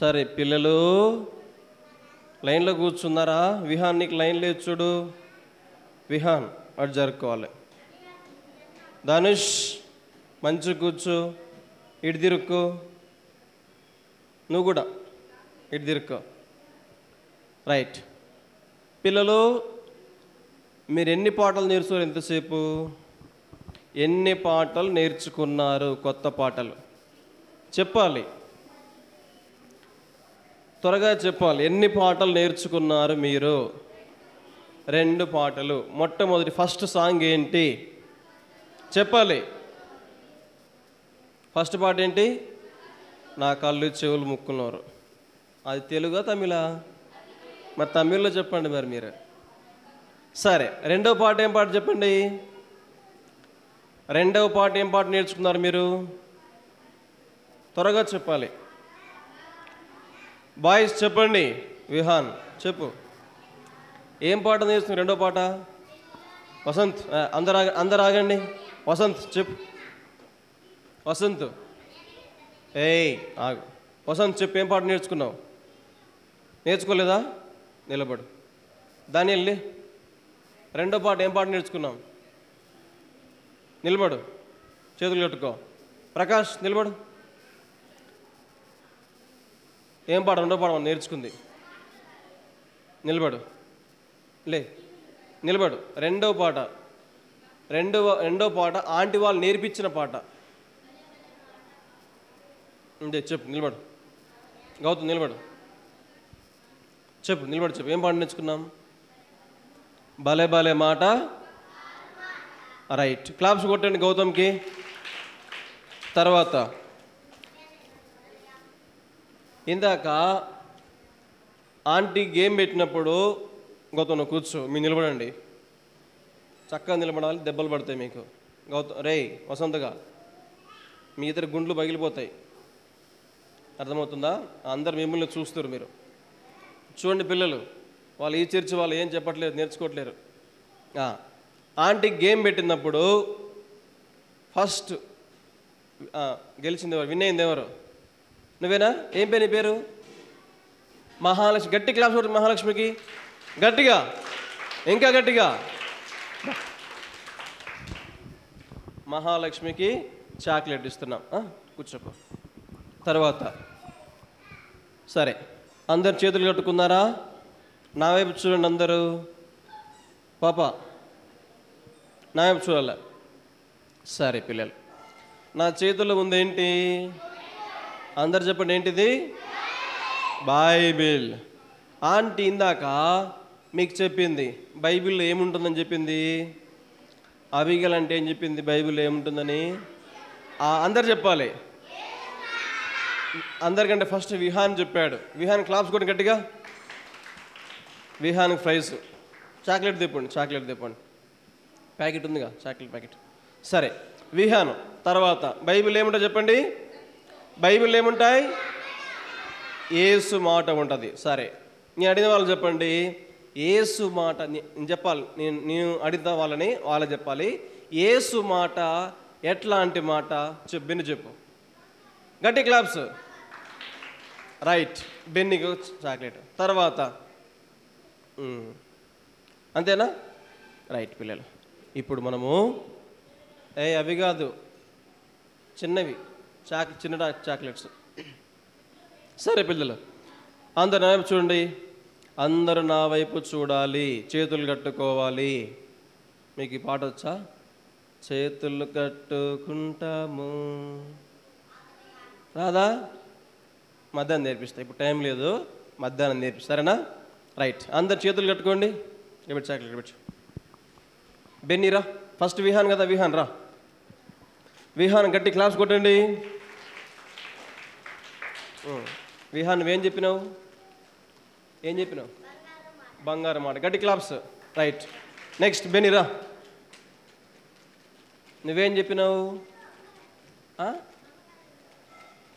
సరే పిల్లలు లైన్లో కూర్చున్నారా? విహాన్ నీకు లైన్ లేదు చూడు. విహాన్ అటు జరుపుకోవాలి. ధనుష్ మంచి కూర్చో, ఇటు తిరుక్కో. నువ్వు కూడా ఇటు తిరుక్కో. రైట్. పిల్లలు మీరు ఎన్ని పాటలు నేర్చుకున్నారు? ఎంతసేపు ఎన్ని పాటలు నేర్చుకున్నారు? కొత్త పాటలు చెప్పాలి, త్వరగా చెప్పాలి. ఎన్ని పాటలు నేర్చుకున్నారు మీరు? 2 పాటలు. మొట్టమొదటి ఫస్ట్ సాంగ్ ఏంటి చెప్పాలి. ఫస్ట్ పాట ఏంటి? నా కళ్ళు చెవులు ముక్కున్నారు. అది తెలుగా తమిళా? మరి తమిళ్లో చెప్పండి మరి మీరు. సరే, రెండవ పాట ఏం పాట చెప్పండి. రెండవ పాట ఏం పాట నేర్చుకున్నారు మీరు? త్వరగా చెప్పాలి. బాయ్స్ చెప్పండి. విహాన్ చెప్పు, ఏం పాట నేర్చుకున్నారు? రెండో పాట. వసంత్ అందరు ఆగండి. వసంత్ చెప్పు. వసంత్ ఆగు. వసంత్ చెప్పు, ఏం పాట నేర్చుకున్నావు? నేర్చుకోలేదా? నిలబడు. దానియల్ రెండో పాట ఏం పాట నేర్చుకున్నాం? నిలబడు, చేతులు కట్టుకో. ప్రకాష్ నిలబడు. ఏం పాట? రెండో పాట నేర్చుకుంది. నిలబడు, నిలబడు. రెండో పాట ఆంటీ వాళ్ళు నేర్పించిన పాట. చెప్పు, నిలబడు. గౌతమ్ నిలబడు, చెప్పు. నిలబడు, చెప్పు. ఏం పాట నేర్చుకున్నాం? భలే భలే మాట. రైట్. క్లాప్స్ కొట్టండి గౌతమ్కి. తర్వాత ఇందాక ఆంటీ గేమ్ పెట్టినప్పుడు, గౌతమ్ కూర్చో, మీరు నిలబడండి. చక్కగా నిలబడాలి, దెబ్బలు పడతాయి మీకు. గౌతమ్ వసంతగా మీ ఇద్దరు గుండ్లు పగిలిపోతాయి. అర్థమవుతుందా? అందరు మిమ్మల్ని చూస్తారు. మీరు చూడండి పిల్లలు, వాళ్ళు ఈ చర్చి వాళ్ళు ఏం చెప్పట్లేదు, నేర్చుకోవట్లేరు. ఆంటీ గేమ్ పెట్టినప్పుడు ఫస్ట్ గెలిచింది ఎవరు? విన్ అయింది ఎవరు? నువ్వేనా? ఏం పేరు నీ పేరు? మహాలక్ష్మి. గట్టి క్లాస్ కొట్టు మహాలక్ష్మికి. గట్టిగా, ఇంకా గట్టిగా. మహాలక్ష్మికి చాక్లెట్ ఇస్తున్నాం. కూర్చోపో. తర్వాత సరే, అందరు చేతులు కట్టుకున్నారా? నా వైపు చూడండి అందరూ. పాప నా వైపు చూడాలి. సరే పిల్లలు, నా చేతుల్లో ఉందేంటి? అందరు చెప్పండి, ఏంటిది? బైబిల్. ఆంటీ ఇందాక మీకు చెప్పింది బైబిల్లో ఏముంటుందని చెప్పింది. అబిగల్ అంటే ఏం చెప్పింది? బైబిల్లో ఏముంటుందని అందరు చెప్పాలి. అందరికంటే ఫస్ట్ విహాన్ చెప్పాడు. విహాన్ క్లాప్స్ కొట్టి గట్టిగా. విహాన్కి ప్రైజ్ చాక్లెట్ తెప్పండి. ప్యాకెట్ ఉందిగా, చాక్లెట్ ప్యాకెట్. సరే, విహాన్. తర్వాత బైబిల్ ఏముంటాయి చెప్పండి. బైబిల్ ఏముంటాయి? యేసు మాట ఉంటుంది. సరే, నేను అడిగిన వాళ్ళు చెప్పండి. యేసు మాట నేను చెప్పాలి. నేను అడిగిన వాళ్ళ చెప్పాలి. యేసు మాట ఎట్లాంటి మాట చెప్పు. గట్టి క్లాప్స్. రైట్. బెన్నికి చాక్లెట్. తర్వాత అంతేనా? రైట్ పిల్లలు, ఇప్పుడు మనము అవి కాదు, చిన్నవి చిన్న చాక్లెట్స్. సరే పిల్లలు, అందరు నా వైపు చూడండి. అందరూ నా వైపు చూడాలి, చేతులు కట్టుకోవాలి. మీకు ఈ పాట వచ్చా? చేతులు కట్టుకుంటాము. రాదా? మధ్యాహ్నం నేర్పిస్తా, ఇప్పుడు టైం లేదు, మధ్యాహ్నం నేర్పిస్తా. సరేనా? రైట్. అందరు చేతులు కట్టుకోండి. ఇవ్వండి చాక్లెట్, ఇవ్వచ్చు. బెన్నీ రా. ఫస్ట్ విహాన్ కదా, విహాన్ రా. విహాన్ గట్టి క్లాస్ కొట్టండి. విహాన్ నువ్వేం చెప్పినావు? బంగారం మాట. గట్టి క్లాప్స్. రైట్. నెక్స్ట్ బెన్నీ రా. నువ్వేం చెప్పినావు?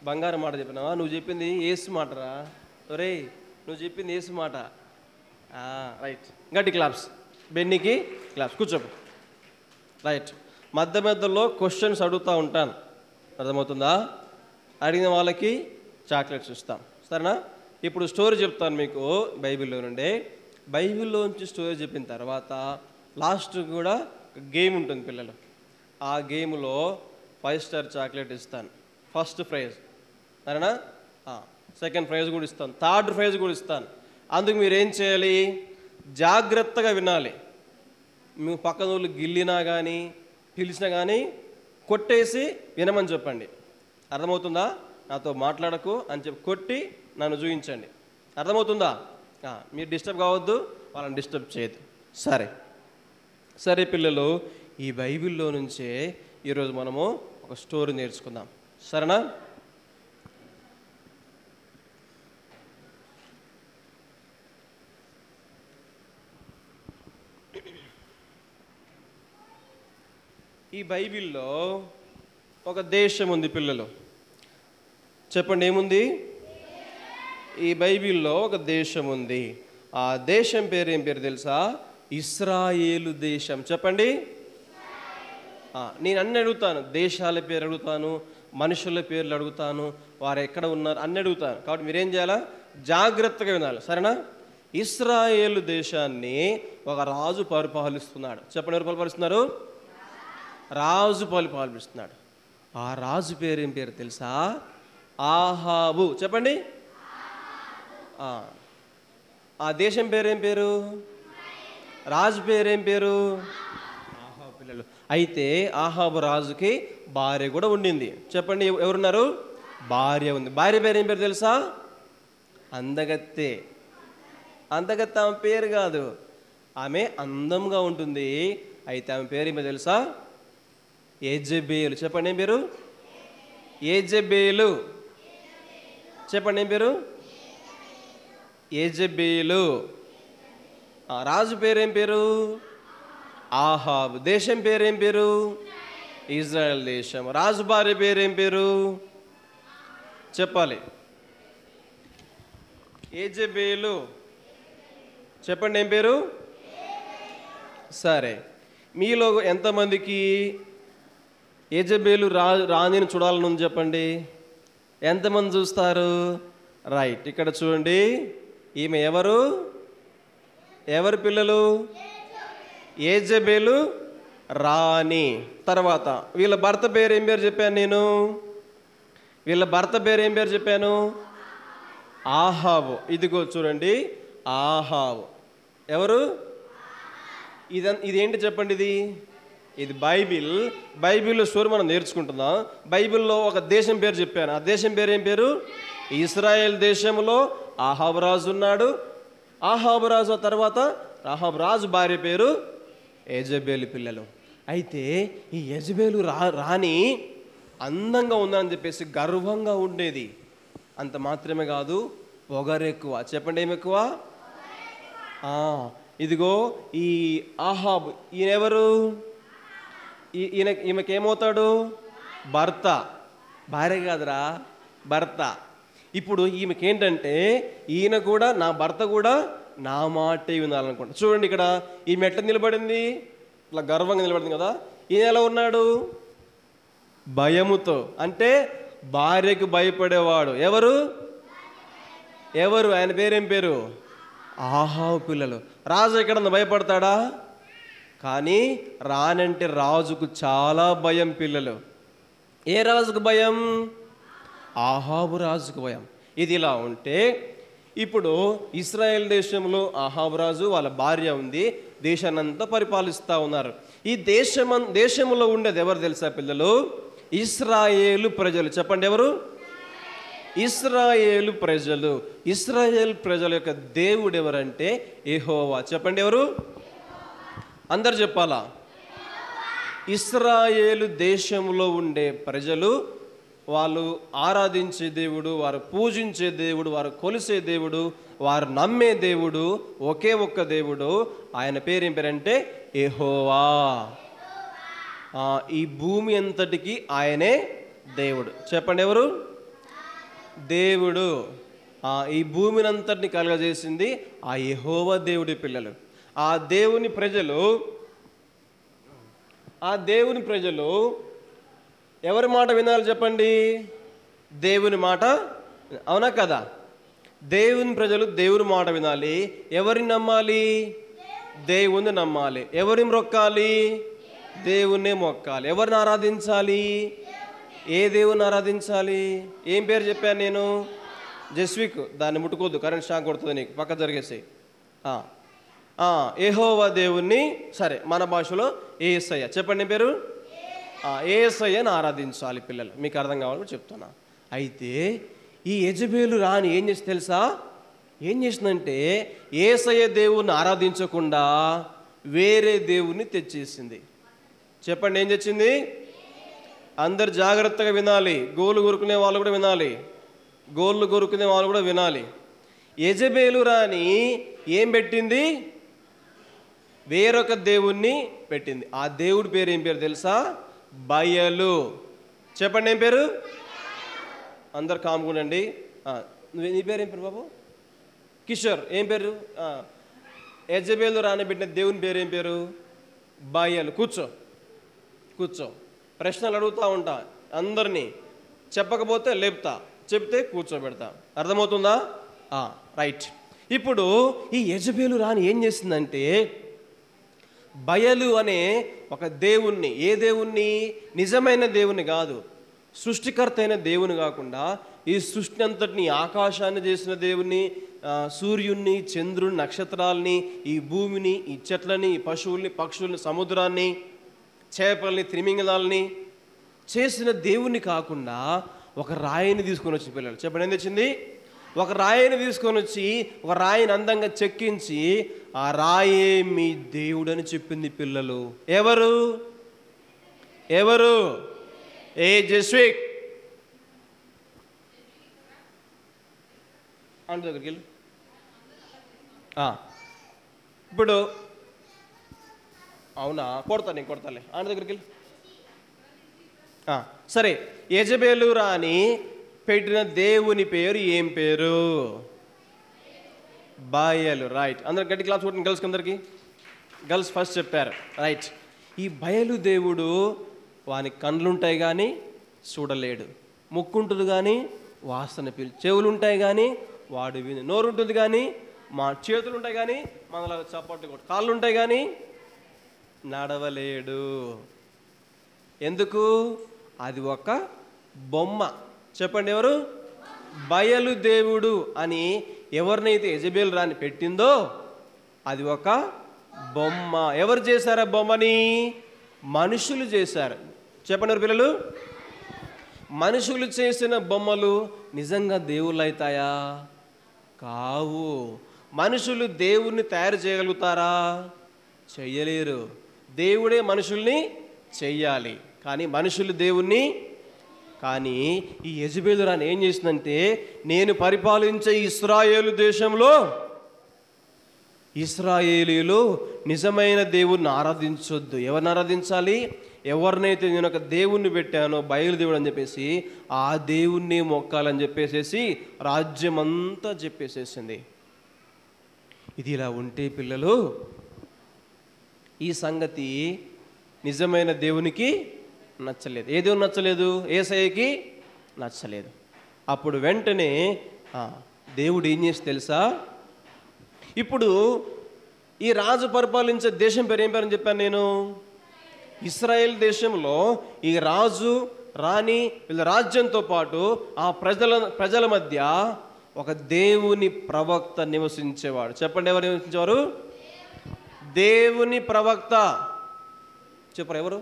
బంగారం మాట చెప్పినావా? నువ్వు చెప్పింది యేసు మాటరా. నువ్వు చెప్పింది యేసు మాట. రైట్. గట్టి క్లాప్స్. బెన్నీకి క్లాప్స్. కూర్చోపు. రైట్. మధ్యలో క్వశ్చన్స్ అడుగుతూ ఉంటాను, అర్థమవుతుందా? అడిగిన వాళ్ళకి చాక్లెట్స్ ఇస్తాం. సరేనా? ఇప్పుడు స్టోరీ చెప్తాను మీకు బైబిల్లో నుండి. బైబిల్లోంచి స్టోరీ చెప్పిన తర్వాత లాస్ట్ కూడా గేమ్ ఉంటుంది పిల్లలు. ఆ గేమ్లో 5 స్టార్ చాక్లెట్ ఇస్తాను, ఫస్ట్ ప్రైజ్. సరేనా? సెకండ్ ప్రైజ్ కూడా ఇస్తాను, థర్డ్ ప్రైజ్ కూడా ఇస్తాను. అందుకు మీరు ఏం చేయాలి? జాగ్రత్తగా వినాలి. మీ పక్కన వాళ్ళు గిల్లినా కానీ పిలిచినా కానీ కొట్టేసి వినమని చెప్పండి. అర్థమవుతుందా? నాతో మాట్లాడకు అని చెప్పి కొట్టి నన్ను చూపించండి. అర్థమవుతుందా? మీరు డిస్టర్బ్ కావద్దు, వాళ్ళని డిస్టర్బ్ చేయద్దు. సరే పిల్లలు, ఈ బైబిల్లో నుంచే ఈరోజు మనము ఒక స్టోరీ నేర్చుకుందాం. సరేనా? ఈ బైబిల్లో ఒక దేశం ఉంది పిల్లలు. చెప్పండి, ఏముంది? ఈ బైబిల్లో ఒక దేశం ఉంది. ఆ దేశం పేరు ఏం పేరు తెలుసా? ఇశ్రాయేలు దేశం. చెప్పండి. నేను అన్ని అడుగుతాను, దేశాల పేరు అడుగుతాను, మనుషుల పేర్లు అడుగుతాను, వారు ఎక్కడ ఉన్నారు అన్ని అడుగుతాను. కాబట్టి మీరేం చేయాలా? జాగ్రత్తగా వినాలి. సరేనా? ఇశ్రాయేలు దేశాన్ని ఒక రాజు పరిపాలిస్తున్నాడు. చెప్పండి, ఎవరు పరిపాలిస్తున్నారు? రాజు పరిపాలిస్తున్నాడు. ఆ రాజు పేరు ఏం పేరు తెలుసా? ఆహాబు. చెప్పండి. ఆ దేశం పేరేం పేరు? రాజు పేరేం పేరు? ఆహాబు పిల్లలు. అయితే ఆహాబు రాజుకి భార్య కూడా ఉండింది. చెప్పండి, ఎవరున్నారు? భార్య ఉంది. భార్య పేరు ఏం పేరు తెలుసా? అందగత్తె. అందగత్తె ఆమె పేరు కాదు, ఆమె అందంగా ఉంటుంది. అయితే ఆమె పేరు ఏమో తెలుసా? యెజెబెలు. చెప్పండి, ఏం పేరు? యెజెబెలు. చెప్పండి, ఏం పేరు? యెజెబెలు. రాజు పేరేం పేరు? ఆహాబు. దేశం పేరేం పేరు? ఇజ్రాయెల్ దేశం. రాజు భార్య పేరేం పేరు? చెప్పాలి. యెజెబెలు. చెప్పండి, ఏం పేరు? సరే, మీలో ఎంతమందికి యెజెబెలు రాణిని చూడాలని ఉంది? చెప్పండి, ఎంతమంది చూస్తారు? రైట్, ఇక్కడ చూడండి. ఈమె ఎవరు? పిల్లలు? యెజెబెలు రాణి. తర్వాత వీళ్ళ భర్త పేరు ఏం పేరు చెప్పాను నేను? వీళ్ళ భర్త పేరు ఏం పేరు చెప్పాను? ఆహాబు. ఇదిగో చూడండి, ఆహాబు ఎవరు? ఇదేంటి చెప్పండి? ఇది బైబిల్లో స్టోరీ మనం నేర్చుకుంటున్నాం. బైబిల్లో ఒక దేశం పేరు చెప్పాను. ఆ దేశం పేరు ఏం పేరు? ఇశ్రాయేల్ దేశంలో ఆహాబు రాజు ఉన్నాడు. ఆహాబు రాజు తర్వాత ఆహాబు రాజు భార్య పేరు యెజెబెలు పిల్లలు. అయితే ఈ యెజెబెలు రాణి అందంగా ఉందని చెప్పేసి గర్వంగా ఉండేది. అంత మాత్రమే కాదు, పొగరెక్కువ. చెప్పండి, ఏమి ఎక్కువ? ఇదిగో ఈ ఆహాబు, ఈయనెవరు? ఈమెకేమవుతాడు? భర్త. భార్య కాదురా, భర్త. ఇప్పుడు ఈమెకేంటంటే, ఈయన కూడా, నా భర్త కూడా నా మాటే వినాలనుకుంటా. చూడండి, ఇక్కడ ఈమె ఎట్లా నిలబడింది? ఇట్లా గర్వంగా నిలబడింది కదా. ఈయన ఎలా ఉన్నాడు? భయముతో. అంటే భార్యకు భయపడేవాడు. ఎవరు? ఆయన పేరేం పేరు? ఆహాబు పిల్లలు. రాజు ఎక్కడన్నా భయపడతాడా? కానీ రానంటే రాజుకు చాలా భయం పిల్లలు. ఏ రాజుకు భయం? ఆహాబు రాజుకు భయం. ఇది ఇలా ఉంటే, ఇప్పుడు ఇశ్రాయేల్ దేశంలో ఆహాబు రాజు, వాళ్ళ భార్య ఉంది, దేశాన్నంతా పరిపాలిస్తూ ఉన్నారు. ఈ దేశంలో ఉండేది ఎవరు తెలుసా పిల్లలు? ఇశ్రాయేలు ప్రజలు. చెప్పండి, ఎవరు? ఇశ్రాయేలు ప్రజలు. ఇశ్రాయేల్ ప్రజల యొక్క దేవుడు ఎవరంటే యెహోవా. చెప్పండి, ఎవరు? అందరు చెప్పాలా? ఇశ్రాయేలు దేశంలో ఉండే ప్రజలు, వాళ్ళు ఆరాధించే దేవుడు, వారు పూజించే దేవుడు, వారు కొలిసే దేవుడు, వారు నమ్మే దేవుడు ఒకే ఒక్క దేవుడు. ఆయన పేరేం పేరంటే యెహోవా. ఈ భూమి అంతటికి ఆయనే దేవుడు. చెప్పండి, ఎవరు? దేవుడు. ఈ భూమిని అంతటిని కలుగజేసింది ఆ యెహోవా దేవుడి పిల్లలు. ఆ దేవుని ప్రజలు ఎవరి మాట వినాలి చెప్పండి? దేవుని మాట. అవునా కదా? దేవుని ప్రజలు దేవుని మాట వినాలి. ఎవరిని నమ్మాలి? దేవుణ్ణి నమ్మాలి. ఎవరిని మొక్కాలి? దేవుణ్ణే మొక్కాలి. ఎవరిని ఆరాధించాలి? ఏ దేవుని ఆరాధించాలి? ఏం పేరు చెప్పాను నేను? జస్విక్. దాన్ని ముట్టుకోద్దు, కరెంట్ షాక్ కొడుతుంది నీకు, పక్క జరిగేసి. యెహోవా దేవుణ్ణి, సరే మన భాషలో యేసయ్య. చెప్పండి పేరు. యేసయ్యని ఆరాధించాలి పిల్లలు. మీకు అర్థం కావాలని చెప్తున్నా. అయితే ఈ యెజబెలు రాణి ఏం చేసి తెలుసా? ఏం చేసిందంటే యేసయ్య దేవుణ్ణి ఆరాధించకుండా వేరే దేవుణ్ణి తెచ్చేసింది. చెప్పండి ఏం తెచ్చింది? అందరు జాగ్రత్తగా వినాలి. గోళ్ళు కొరుకునే వాళ్ళు కూడా వినాలి. గోళ్ళు కొరుకునే వాళ్ళు కూడా వినాలి. యెజబెలు రాణి ఏం పెట్టింది? వేరొక దేవుణ్ణి పెట్టింది. ఆ దేవుడి పేరు ఏం పేరు తెలుసా? బయలు. చెప్పండి ఏం పేరు? అందరు కాముకుండండి. నీ పేరు ఏం పేరు బాబు? కిషోర్. ఏం పేరు? యెజబెలు రాణి పెట్టిన దేవుని పేరు ఏం పేరు? బయలు. కూర్చో కూర్చో. ప్రశ్నలు అడుగుతూ ఉంటా అందరినీ. చెప్పకపోతే లేపుతా, చెప్తే కూర్చోబెడతా. అర్థమవుతుందా? రైట్. ఇప్పుడు ఈ యెజబెలు రాణి ఏం చేసిందంటే బయలు అనే ఒక దేవుణ్ణి, ఏ దేవుణ్ణి? నిజమైన దేవుని కాదు, సృష్టికర్త అయిన దేవుని కాకుండా ఈ సృష్టి అంతటిని, ఆకాశాన్ని చేసిన దేవుని, సూర్యుణ్ణి, చంద్రుని, నక్షత్రాలని, ఈ భూమిని, ఈ చెట్లని, ఈ పశువుల్ని, పక్షుల్ని, సముద్రాన్ని, చేపల్ని, త్రిమింగలాల్ని చేసిన దేవుణ్ణి కాకుండా ఒక రాయిని తీసుకొని వచ్చిన పిల్లలు. చెప్పండి ఏం తెచ్చింది? ఒక రాయిని తీసుకొని వచ్చి ఒక రాయిని అందంగా చెక్కించి ఆ రాయే మీ దేవుడని చెప్పింది పిల్లలు. ఎవరు? ఎవరు? ఏ జస్విక్ అంట దగ్గరికి వెళ్ళు. ఇప్పుడు అవునా, కొడతాను నేను, కొడతాలే. ఆంట దగ్గరికి వెళ్ళి. సరే, యెజబెలు రాణి పెట్టిన దేవుని పేరు ఏం పేరు? బయలు. రైట్. అందరు గట్టి క్లాస్ కొట్టిన గర్ల్స్కి, అందరికి గర్ల్స్ ఫస్ట్ చెప్పారు. రైట్. ఈ బయలు దేవుడు వానికి కండ్లుంటాయి కానీ చూడలేడు, ముక్కుంటుంది కానీ వాసన చెవులు ఉంటాయి కానీ వాడు విని, నోరు ఉంటుంది కానీ మా చేతులు ఉంటాయి కానీ మనలాగా చప్పట్లు కొట్టు, కాళ్ళు ఉంటాయి కానీ నడవలేడు. ఎందుకు? అది ఒక బొమ్మ. చెప్పండి ఎవరు? బయలు దేవుడు అని ఎవరినైతే యెజబెలు రాణి పెట్టిందో అది ఒక బొమ్మ. ఎవరు చేశారు ఆ బొమ్మని? మనుషులు చేశారు. చెప్పండి ఎవరు పిల్లలు? మనుషులు చేసిన బొమ్మలు నిజంగా దేవుళ్ళు అవుతాయా? కావు. మనుషులు దేవుణ్ణి తయారు చేయగలుగుతారా? చెయ్యలేరు. దేవుడే మనుషుల్ని చెయ్యాలి, కానీ మనుషులు దేవుణ్ణి. కానీ ఈ యెజబెలు రాణి ఏం చేసిందంటే నేను పరిపాలించే ఇశ్రాయేలు దేశంలో ఇశ్రాయేలీలు నిజమైన దేవుణ్ణి ఆరాధించొద్దు. ఎవరిని ఆరాధించాలి? ఎవరినైతే నేను ఒక దేవుణ్ణి పెట్టానో బయలుదేవుడు అని చెప్పేసి ఆ దేవుణ్ణి మొక్కాలని చెప్పేసేసి రాజ్యం అంతా చెప్పేసేసింది. ఇది ఇలా ఉంటే పిల్లలు, ఈ సంగతి నిజమైన దేవునికి నచ్చలేదు. ఏ దేవుని నచ్చలేదు? యేసయ్యకి నచ్చలేదు. అప్పుడు వెంటనే దేవుడు ఏం చేసి తెలుసా? ఇప్పుడు ఈ రాజు పరిపాలించే దేశం పేరు ఏం పేరు అని చెప్పాను నేను? ఇశ్రాయేల్ దేశంలో ఈ రాజు రాణి వీళ్ళ రాజ్యంతో పాటు ఆ ప్రజల మధ్య ఒక దేవుని ప్రవక్త నివసించేవాడు. చెప్పండి ఎవరు నివసించేవారు? దేవుని ప్రవక్త. చెప్పరు ఎవరు?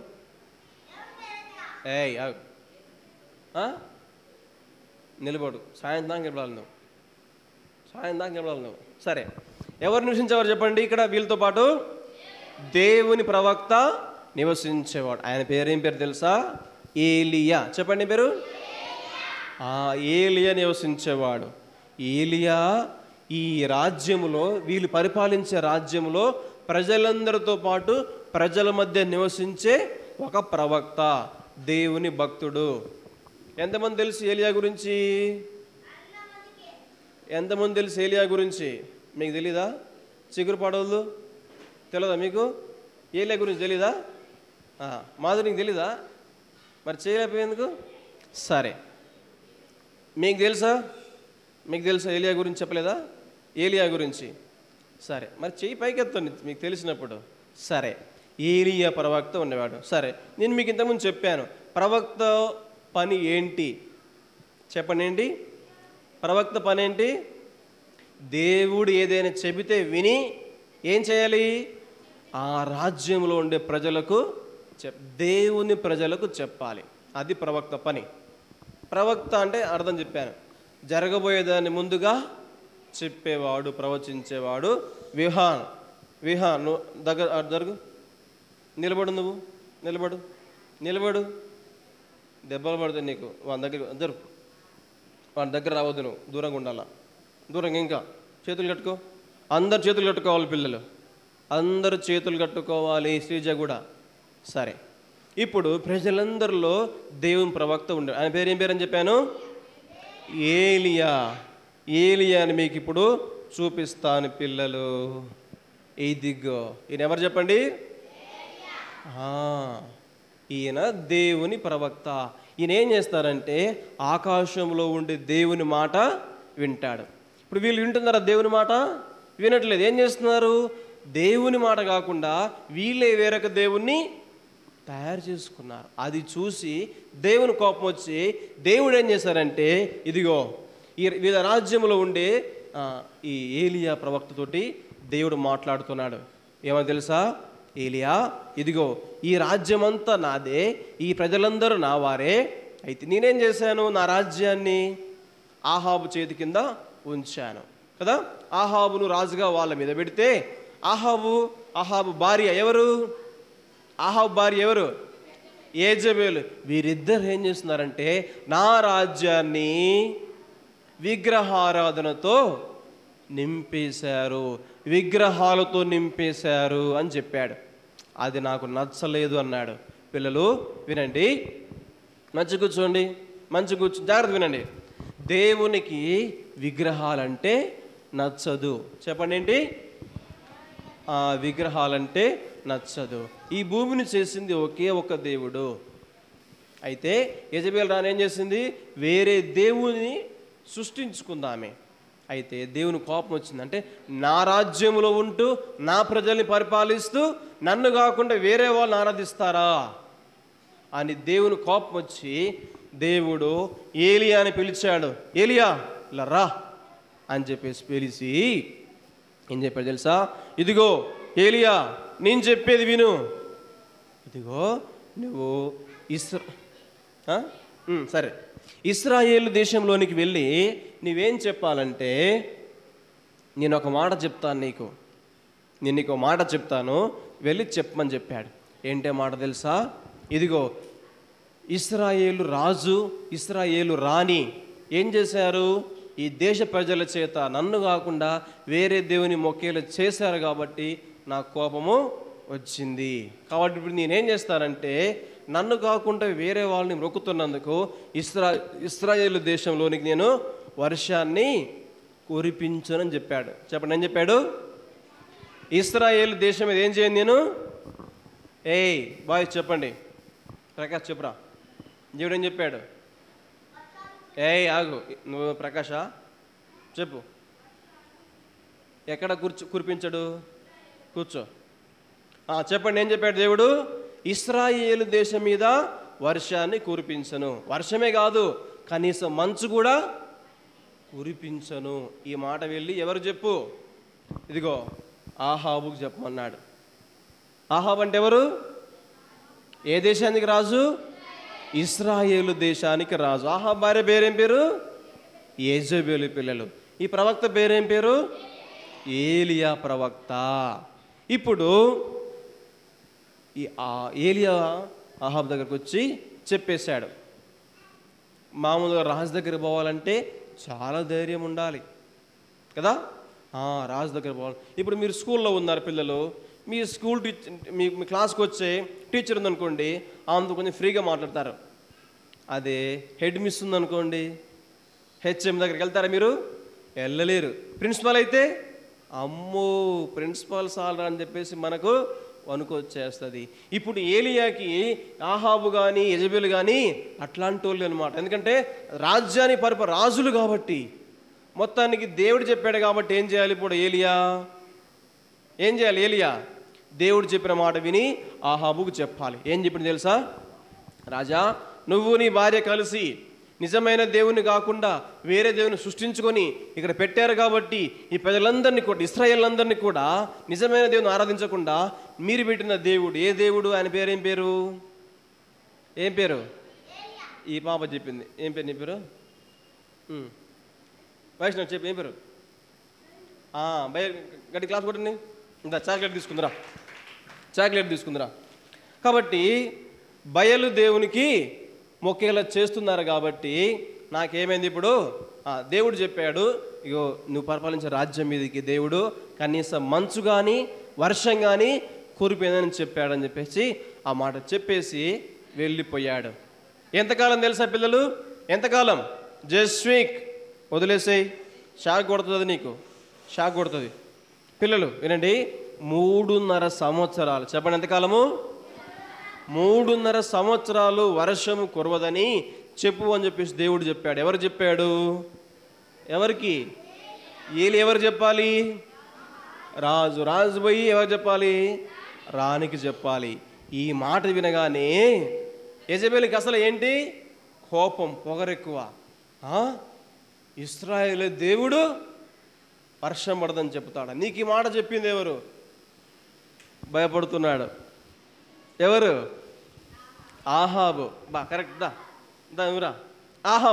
నిలబడు. సాయంత్రం నిలబడాలి నువ్వు, సాయంత్రం నిలబడాలి నువ్వు. సరే, ఎవరు నివసించేవారు చెప్పండి ఇక్కడ వీళ్ళతో పాటు? దేవుని ప్రవక్త నివసించేవాడు. ఆయన పేరేం పేరు తెలుసా? ఏలియా. చెప్పండి పేరు. ఏలియా నివసించేవాడు. ఏలియా ఈ రాజ్యములో, వీళ్ళు పరిపాలించే రాజ్యంలో ప్రజలందరితో పాటు ప్రజల మధ్య నివసించే ఒక ప్రవక్త, దేవుని భక్తుడు. ఎంతమంది తెలుసు ఏలియా గురించి? ఎంతమంది తెలుసు ఏలియా గురించి? మీకు తెలీదా? చిగురు పడవద్దు, తెలియదా మీకు? ఏలియా గురించి తెలీదా? మాధురి నీకు తెలీదా? మరి చేయలేకపోయేందుకు? సరే, మీకు తెలుసా మీకు తెలుసా ఏలియా గురించి చెప్పలేదా? ఏలియా గురించి. సరే, మరి చెయ్యి పైకెత్తండి మీకు తెలిసినప్పుడు. సరే, ఏలియా ప్రవక్త ఉండేవాడు. సరే, నేను మీకు ఇంతకుముందు చెప్పాను ప్రవక్త పని ఏంటి చెప్పండి. ఏంటి ప్రవక్త పని? ఏంటి? దేవుడు ఏదైనా చెబితే విని ఏం చేయాలి? ఆ రాజ్యంలో ఉండే ప్రజలకు దేవుని ప్రజలకు చెప్పాలి. అది ప్రవక్త పని. ప్రవక్త అంటే అర్థం చెప్పాను, జరగబోయేదాన్ని ముందుగా చెప్పేవాడు, ప్రవచించేవాడు. విహాన్ నువ్వు దగ్గర జరుగు, నిలబడు, నువ్వు నిలబడు. దెబ్బలు పడుతుంది నీకు. వాని దగ్గర రావద్దు, నువ్వు దూరంగా ఉండాలా. దూరంగా. ఇంకా చేతులు కట్టుకో. అందరు చేతులు కట్టుకోవాలి, పిల్లలు అందరూ చేతులు కట్టుకోవాలి, శ్రీజ కూడా. సరే, ఇప్పుడు ప్రజలందరిలో దేవుని ప్రవక్త ఉండే, ఆయన పేరు ఏం పేరు అని చెప్పాను? ఏలియా. ఏలియాని మీకు ఇప్పుడు చూపిస్తాను పిల్లలు. ఇదిగో ఈయన ఎవరు చెప్పండి? ఈయన దేవుని ప్రవక్త. ఈయన ఏం చేస్తారంటే ఆకాశంలో ఉండే దేవుని మాట వింటాడు. ఇప్పుడు వీళ్ళు వింటున్నారా? దేవుని మాట వినట్లేదు. ఏం చేస్తున్నారు? దేవుని మాట కాకుండా వీళ్ళే వేరొక దేవుణ్ణి తయారు చేసుకున్నారు. అది చూసి దేవుని కోపం వచ్చి దేవుడు ఏం చేశారంటే, ఇదిగో ఈ వివిధ రాజ్యంలో ఉండే ఈ ఏలియా ప్రవక్తతోటి దేవుడు మాట్లాడుతున్నాడు. ఏమని తెలుసా? ఏలియా, ఇదిగో ఈ రాజ్యమంతా నాదే, ఈ ప్రజలందరూ నా వారే. అయితే నేనేం చేశాను? నా రాజ్యాన్ని ఆహాబు చేతి కింద ఉంచాను కదా. ఆహాబును రాజుగా వాళ్ళ మీద పెడితే ఆహాబు భార్య ఎవరు? ఆహాబు భార్య ఎవరు? యెజెబెలు. వీరిద్దరు ఏం చేస్తున్నారంటే నా రాజ్యాన్ని విగ్రహారాధనతో నింపేశారు, విగ్రహాలతో నింపేశారు అని చెప్పాడు. అది నాకు నచ్చలేదు అన్నాడు. పిల్లలు వినండి, మంచి కూర్చోండి, జాగ్రత్త వినండి. దేవునికి విగ్రహాలంటే నచ్చదు. చెప్పండి ఏంటి? విగ్రహాలంటే నచ్చదు. ఈ భూమిని చేసింది ఒకే ఒక దేవుడు. అయితే యెజెబెల్ రాణి ఏం చేసింది? వేరే దేవుని సృష్టించుకుందామే. అయితే దేవుని కోపం వచ్చింది. అంటే నా రాజ్యంలో ఉంటూ నా ప్రజల్ని పరిపాలిస్తూ నన్ను కాకుండా వేరే వాళ్ళని ఆరాధిస్తారా అని దేవుని కోపం వచ్చి దేవుడు ఏలియాని పిలిచాడు. ఏలియా ఇలా రా అని చెప్పేసి పిలిచి ఏం చెప్పాడు తెలుసా? ఇదిగో ఏలియా, నేను చెప్పేది విను. ఇదిగో నువ్వు సరే, ఇశ్రాయేలు దేశంలోనికి వెళ్ళి నువ్వేం చెప్పాలంటే, నేను ఒక మాట చెప్తాను నీకు, నేను నీకు మాట చెప్తాను, వెళ్ళి చెప్పమని చెప్పాడు. ఏంటే మాట తెలుసా? ఇదిగో ఇశ్రాయేలు రాజు, ఇశ్రాయేలు రాణి ఏం చేశారు? ఈ దేశ ప్రజల చేత నన్ను కాకుండా వేరే దేవుని మొక్కేలు చేశారు కాబట్టి నా కోపము వచ్చింది. కాబట్టి ఇప్పుడు నేనేం చేస్తానంటే నన్ను కాకుండా వేరే వాళ్ళని మొక్కుతున్నందుకు ఇశ్రాయేలు దేశంలోనికి నేను వర్షాన్ని కురిపించనని చెప్పాడు. చెప్పండి, ఏం చెప్పాడు? ఇశ్రాయేలు దేశం మీద ఏం చేయను నేను? బాయ్ చెప్పండి, ప్రకాష్ చెప్పురా. దేవుడు ఏం చెప్పాడు? ఆగు నువ్వు ప్రకాశ చెప్పు. ఎక్కడ కురిపించడు? కూర్చో. చెప్పండి, ఏం చెప్పాడు దేవుడు? ఇశ్రాయేలు దేశం మీద వర్షాన్ని కురిపించను. వర్షమే కాదు, కనీసం మంచు కూడా కురిపించను. ఈ మాట వెళ్ళి ఎవరు చెప్పు? ఇదిగో ఆహాబుకు చెప్పమన్నాడు. ఆహాబు అంటే ఎవరు? ఏ దేశానికి రాజు? ఇశ్రాయేలు దేశానికి రాజు. ఆహాబు భార్య పేరేం పేరు? యెజెబెలు. పిల్లలు ఈ ప్రవక్త పేరేం పేరు? ఏలియా ప్రవక్త. ఇప్పుడు ఈ ఏలియా ఆహాబు దగ్గరకు వచ్చి చెప్పేశాడు. మామూలుగా రాజు దగ్గర పోవాలంటే చాలా ధైర్యం ఉండాలి కదా. రాజు దగ్గర పోవాలి. ఇప్పుడు మీరు స్కూల్లో ఉన్నారు పిల్లలు, మీ స్కూల్ మీ క్లాస్కి వచ్చే టీచర్ ఉందనుకోండి, ఆమెతో కొంచెం ఫ్రీగా మాట్లాడతారు. అదే హెడ్ మిస్ ఉందనుకోండి, హెచ్ఎం దగ్గరికి వెళ్తారా మీరు? వెళ్ళలేరు. ప్రిన్సిపాల్ అయితే అమ్మో ప్రిన్సిపాల్ సాలరా అని చెప్పేసి మనకు వణుకొచ్చేస్తుంది. ఇప్పుడు ఏలియాకి ఆహాబు కానీ యెజెబెలు కానీ అట్లాంటి వాళ్ళు అనమాట. ఎందుకంటే రాజ్యాన్ని రాజులు కాబట్టి మొత్తానికి దేవుడు చెప్పాడు కాబట్టి ఏం చేయాలి ఇప్పుడు ఏలియా? ఏం చేయాలి ఏలియా? దేవుడు చెప్పిన మాట విని ఆహాబుకు చెప్పాలి. ఏం చెప్పింది తెలుసా? రాజా, నువ్వు నీ భార్య కలిసి నిజమైన దేవుని కాకుండా వేరే దేవుని సృష్టించుకొని ఇక్కడ పెట్టారు కాబట్టి ఈ ప్రజలందరినీ కూడా, ఇశ్రాయేలందరినీ కూడా నిజమైన దేవుని ఆరాధించకుండా మీరు పెట్టిన దేవుడు ఏ దేవుడు? ఆయన పేరు ఏం పేరు? ఏం పేరు? ఈ పాప చెప్పింది. ఏం పేరు నీ పేరు? వైష్ణవ్ చెప్పి ఏం పేరు? గట్టి క్లాస్ కొట్టండి. ఇందా చాక్లెట్ తీసుకుందిరా, చాక్లెట్ తీసుకుందిరా. కాబట్టి బయలు దేవునికి మొక్కేలా చేస్తున్నారు కాబట్టి నాకేమైంది ఇప్పుడు? దేవుడు చెప్పాడు, ఇగో నువ్వు పరిపాలించే రాజ్యం మీదకి దేవుడు కనీసం మంచు కానీ వర్షం కానీ కురిపోయిందని చెప్పాడని చెప్పేసి ఆ మాట చెప్పేసి వెళ్ళిపోయాడు. ఎంతకాలం తెలుసా పిల్లలు? ఎంతకాలం? Just week. వదిలేసేయి, షాక్ కొడుతుంది, నీకు షాక్ కొడుతుంది. పిల్లలు వినండి, 3.5 సంవత్సరాలు. చెప్పండి ఎంతకాలము? 3.5 సంవత్సరాలు వర్షము కురవదని చెప్పు అని చెప్పేసి దేవుడు చెప్పాడు. ఎవరు చెప్పాడు? ఎవరికి? ఏలి. ఎవరు చెప్పాలి? రాజు. రాజు పోయి ఎవరు చెప్పాలి? రాణికి చెప్పాలి. ఈ మాట వినగానే యెజబెలుకి అసలు ఏంటి? కోపం, పొగరెక్కువ. ఇశ్రాయేలు దేవుడు వర్షం పడదని చెప్తాడా? నీకు ఈ మాట చెప్పింది ఎవరు? భయపడుతున్నాడు. ఎవరు? ఆహాబు. కరెక్ట్. దా ఎవరా?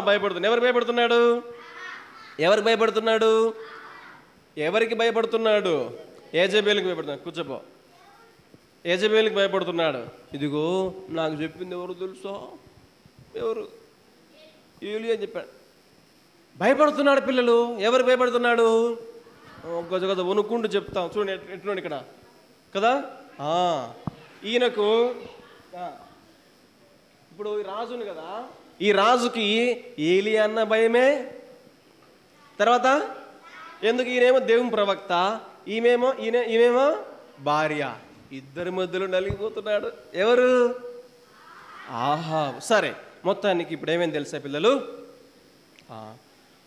భయపడుతున్నాడు. ఎవరు భయపడుతున్నాడు? ఎవరికి భయపడుతున్నాడు? ఎవరికి భయపడుతున్నాడు? యెజబెలుకి భయపడుతున్నాడు. కూర్చోపో. యెజబెలుకి భయపడుతున్నాడు. ఇదిగో నాకు చెప్పింది ఎవరు తెలుసా? ఎవరు? ఏలియా అని చెప్పాడు. భయపడుతున్నాడు పిల్లలు. ఎవరు భయపడుతున్నాడు? గజ వణుకుంటూ చెప్తాం. చూడండి ఎట్లుండి ఇక్కడ కదా. ఈయనకు ఇప్పుడు రాజుని కదా, ఈ రాజుకి ఏలియా అన్న భయమే. తర్వాత ఎందుకు? ఈయనేమో దేవుని ప్రవక్త, ఈమెమో భార్య. ఇద్దరి మధ్యలో నలిగిపోతున్నాడు. ఎవరు? ఆహాబు. సరే, మొత్తానికి ఇప్పుడు ఏమేమి తెలుసా పిల్లలు?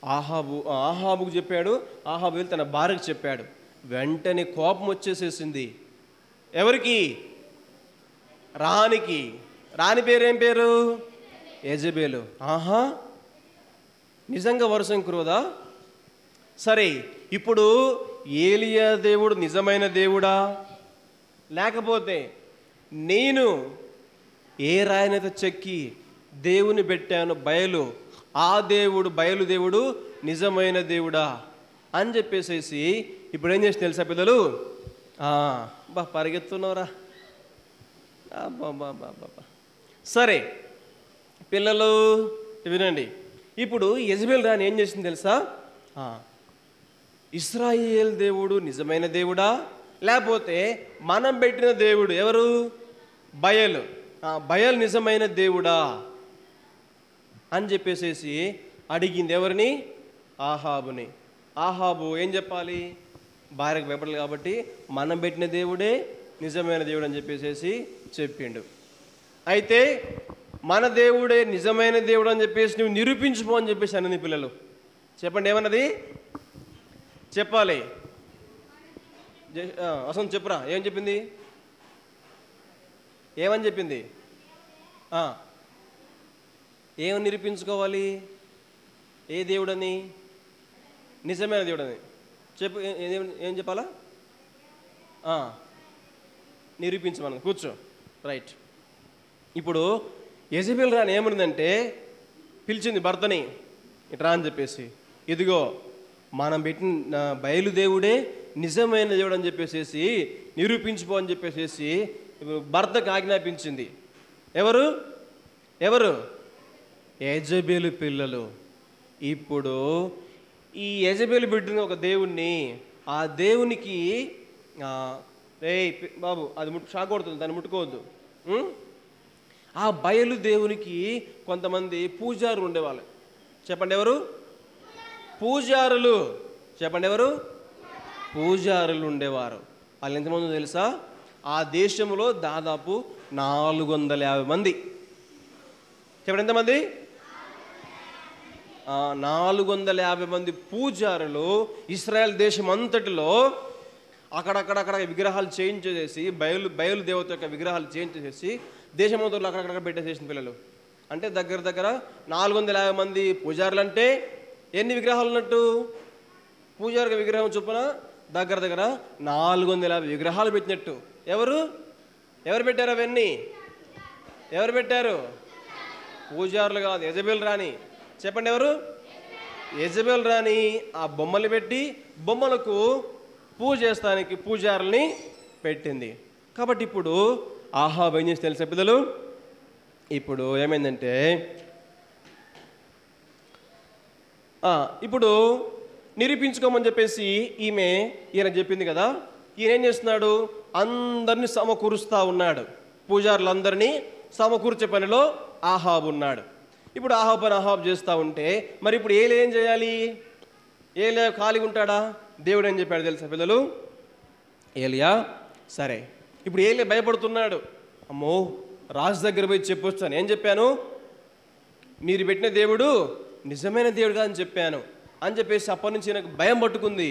ఆహాబుకు చెప్పాడు. ఆహాబు వెళ్ళి తన భార్యకు చెప్పాడు. వెంటనే కోపం వచ్చేసేసింది. ఎవరికి? రాణికి. రాణి పేరేం పేరు? యెజబెలు. నిజంగా వర్షం కురవదా? సరే, ఇప్పుడు ఏలియా దేవుడు నిజమైన దేవుడా? లేకపోతే నేను ఏ రాయినైతే చెక్కి దేవుని పెట్టాను బయలు, ఆ దేవుడు బయలు దేవుడు నిజమైన దేవుడా అని చెప్పేసేసి ఇప్పుడు ఏం చేసి తెలుసా పిల్లలు? పరిగెత్తున్నారా? సరే పిల్లలు వినండి. ఇప్పుడు యెజబెలు రాణి ఏం చేసింది తెలుసా? ఇశ్రాయేల్ దేవుడు నిజమైన దేవుడా, లేకపోతే మనం పెట్టిన దేవుడు ఎవరు? బయలు. బయలు నిజమైన దేవుడా అని చెప్పేసేసి అడిగింది. ఎవరిని? ఆహాబుని. ఆహాబు ఏం చెప్పాలి? భార్యకు భయపడాలి కాబట్టి మనం పెట్టిన దేవుడే నిజమైన దేవుడు అని చెప్పేసి చెప్పిండు. అయితే మన దేవుడే నిజమైన దేవుడు అని చెప్పేసి నువ్వు నిరూపించుకో అని చెప్పేసి అన్నది. పిల్లలు చెప్పండి, ఏమన్నది? చెప్పాలి. వసంత్ చెప్పురా, ఏం చెప్పింది? ఏమని చెప్పింది? ఏమని నిరూపించుకోవాలి? ఏ దేవుడని? నిజమైన దేవుడని చెప్పు. ఏం చెప్పాలా? నిరూపించమని. కూర్చో. రైట్. ఇప్పుడు యెజబెలు రాణి ఏమన్నదంటే, పిలిచింది భర్తని, ఇట్రా అని చెప్పేసి, ఇదిగో మనం పెట్టిన బయలుదేవుడే నిజమైన దేవుడు అని చెప్పేసి నిరూపించుకో అని చెప్పేసి భర్తకు ఆజ్ఞాపించింది. ఎవరు? ఎవరు? యెజబెలు పిల్లలు. ఇప్పుడు ఈ యెజబెలు పెట్టిన ఒక దేవుణ్ణి, ఆ దేవునికి బాబు అది షాక్ కొడుతుంది, దాన్ని ముట్టుకోవద్దు. ఆ బయలు దేవునికి కొంతమంది పూజారులు ఉండేవాళ్ళు. చెప్పండి ఎవరు? పూజారులు. చెప్పండి ఎవరు? పూజారులు ఉండేవారు. వాళ్ళు ఎంతమంది తెలుసా? ఆ దేశంలో దాదాపు 450 మంది. చెప్పండి ఎంతమంది? 450 మంది పూజారులు ఇశ్రాయేల్ దేశం అంతటిలో అక్కడక్కడ విగ్రహాలు చేంజ్ చేసేసి బయలు దేవత యొక్క విగ్రహాలు చేంజ్ చేసేసి దేశమంతలో అక్కడక్కడ పెట్టేసేసిన పిల్లలు. అంటే దగ్గర 450 మంది పూజారులు అంటే ఎన్ని విగ్రహాలు ఉన్నట్టు? పూజారుల విగ్రహం చొప్పున దగ్గర 450 విగ్రహాలు పెట్టినట్టు. ఎవరు పెట్టారు అవన్నీ? ఎవరు పెట్టారు? పూజారులు కాదు, యెజబెల్ రాణి. చెప్పండి ఎవరు? యెజబెల్ రాణి ఆ బొమ్మలు పెట్టి బొమ్మలకు పూజ చేస్తానికి పూజారుల్ని పెట్టింది. కాబట్టి ఇప్పుడు ఆహాబు ఏం చేసి తెలుసా పిల్లలు? ఇప్పుడు ఏమైందంటే ఇప్పుడు నిరూపించుకోమని చెప్పేసి ఈయన చెప్పింది కదా. ఈయన ఏం చేస్తున్నాడు? అందరినీ సమకూరుస్తూ ఉన్నాడు. పూజారులందరినీ సమకూర్చే పనిలో ఆహాబు ఉన్నాడు. ఇప్పుడు ఆహాబు చేస్తూ ఉంటే మరి ఇప్పుడు ఏం చేయాలి? ఏలియా ఖాళీగా ఉంటాడా? దేవుడు ఏం చెప్పాడు తెలుసా పిల్లలు? ఏలియా సరే, ఇప్పుడు ఏలియా భయపడుతున్నాడు. అమ్మో, రాజు దగ్గర పోయి చెప్పొచ్చాను. ఏం చెప్పాను? మీరు పెట్టిన దేవుడు నిజమైన దేవుడు కాదని చెప్పాను అని చెప్పేసి అప్పటి నుంచి నాకు భయం పట్టుకుంది.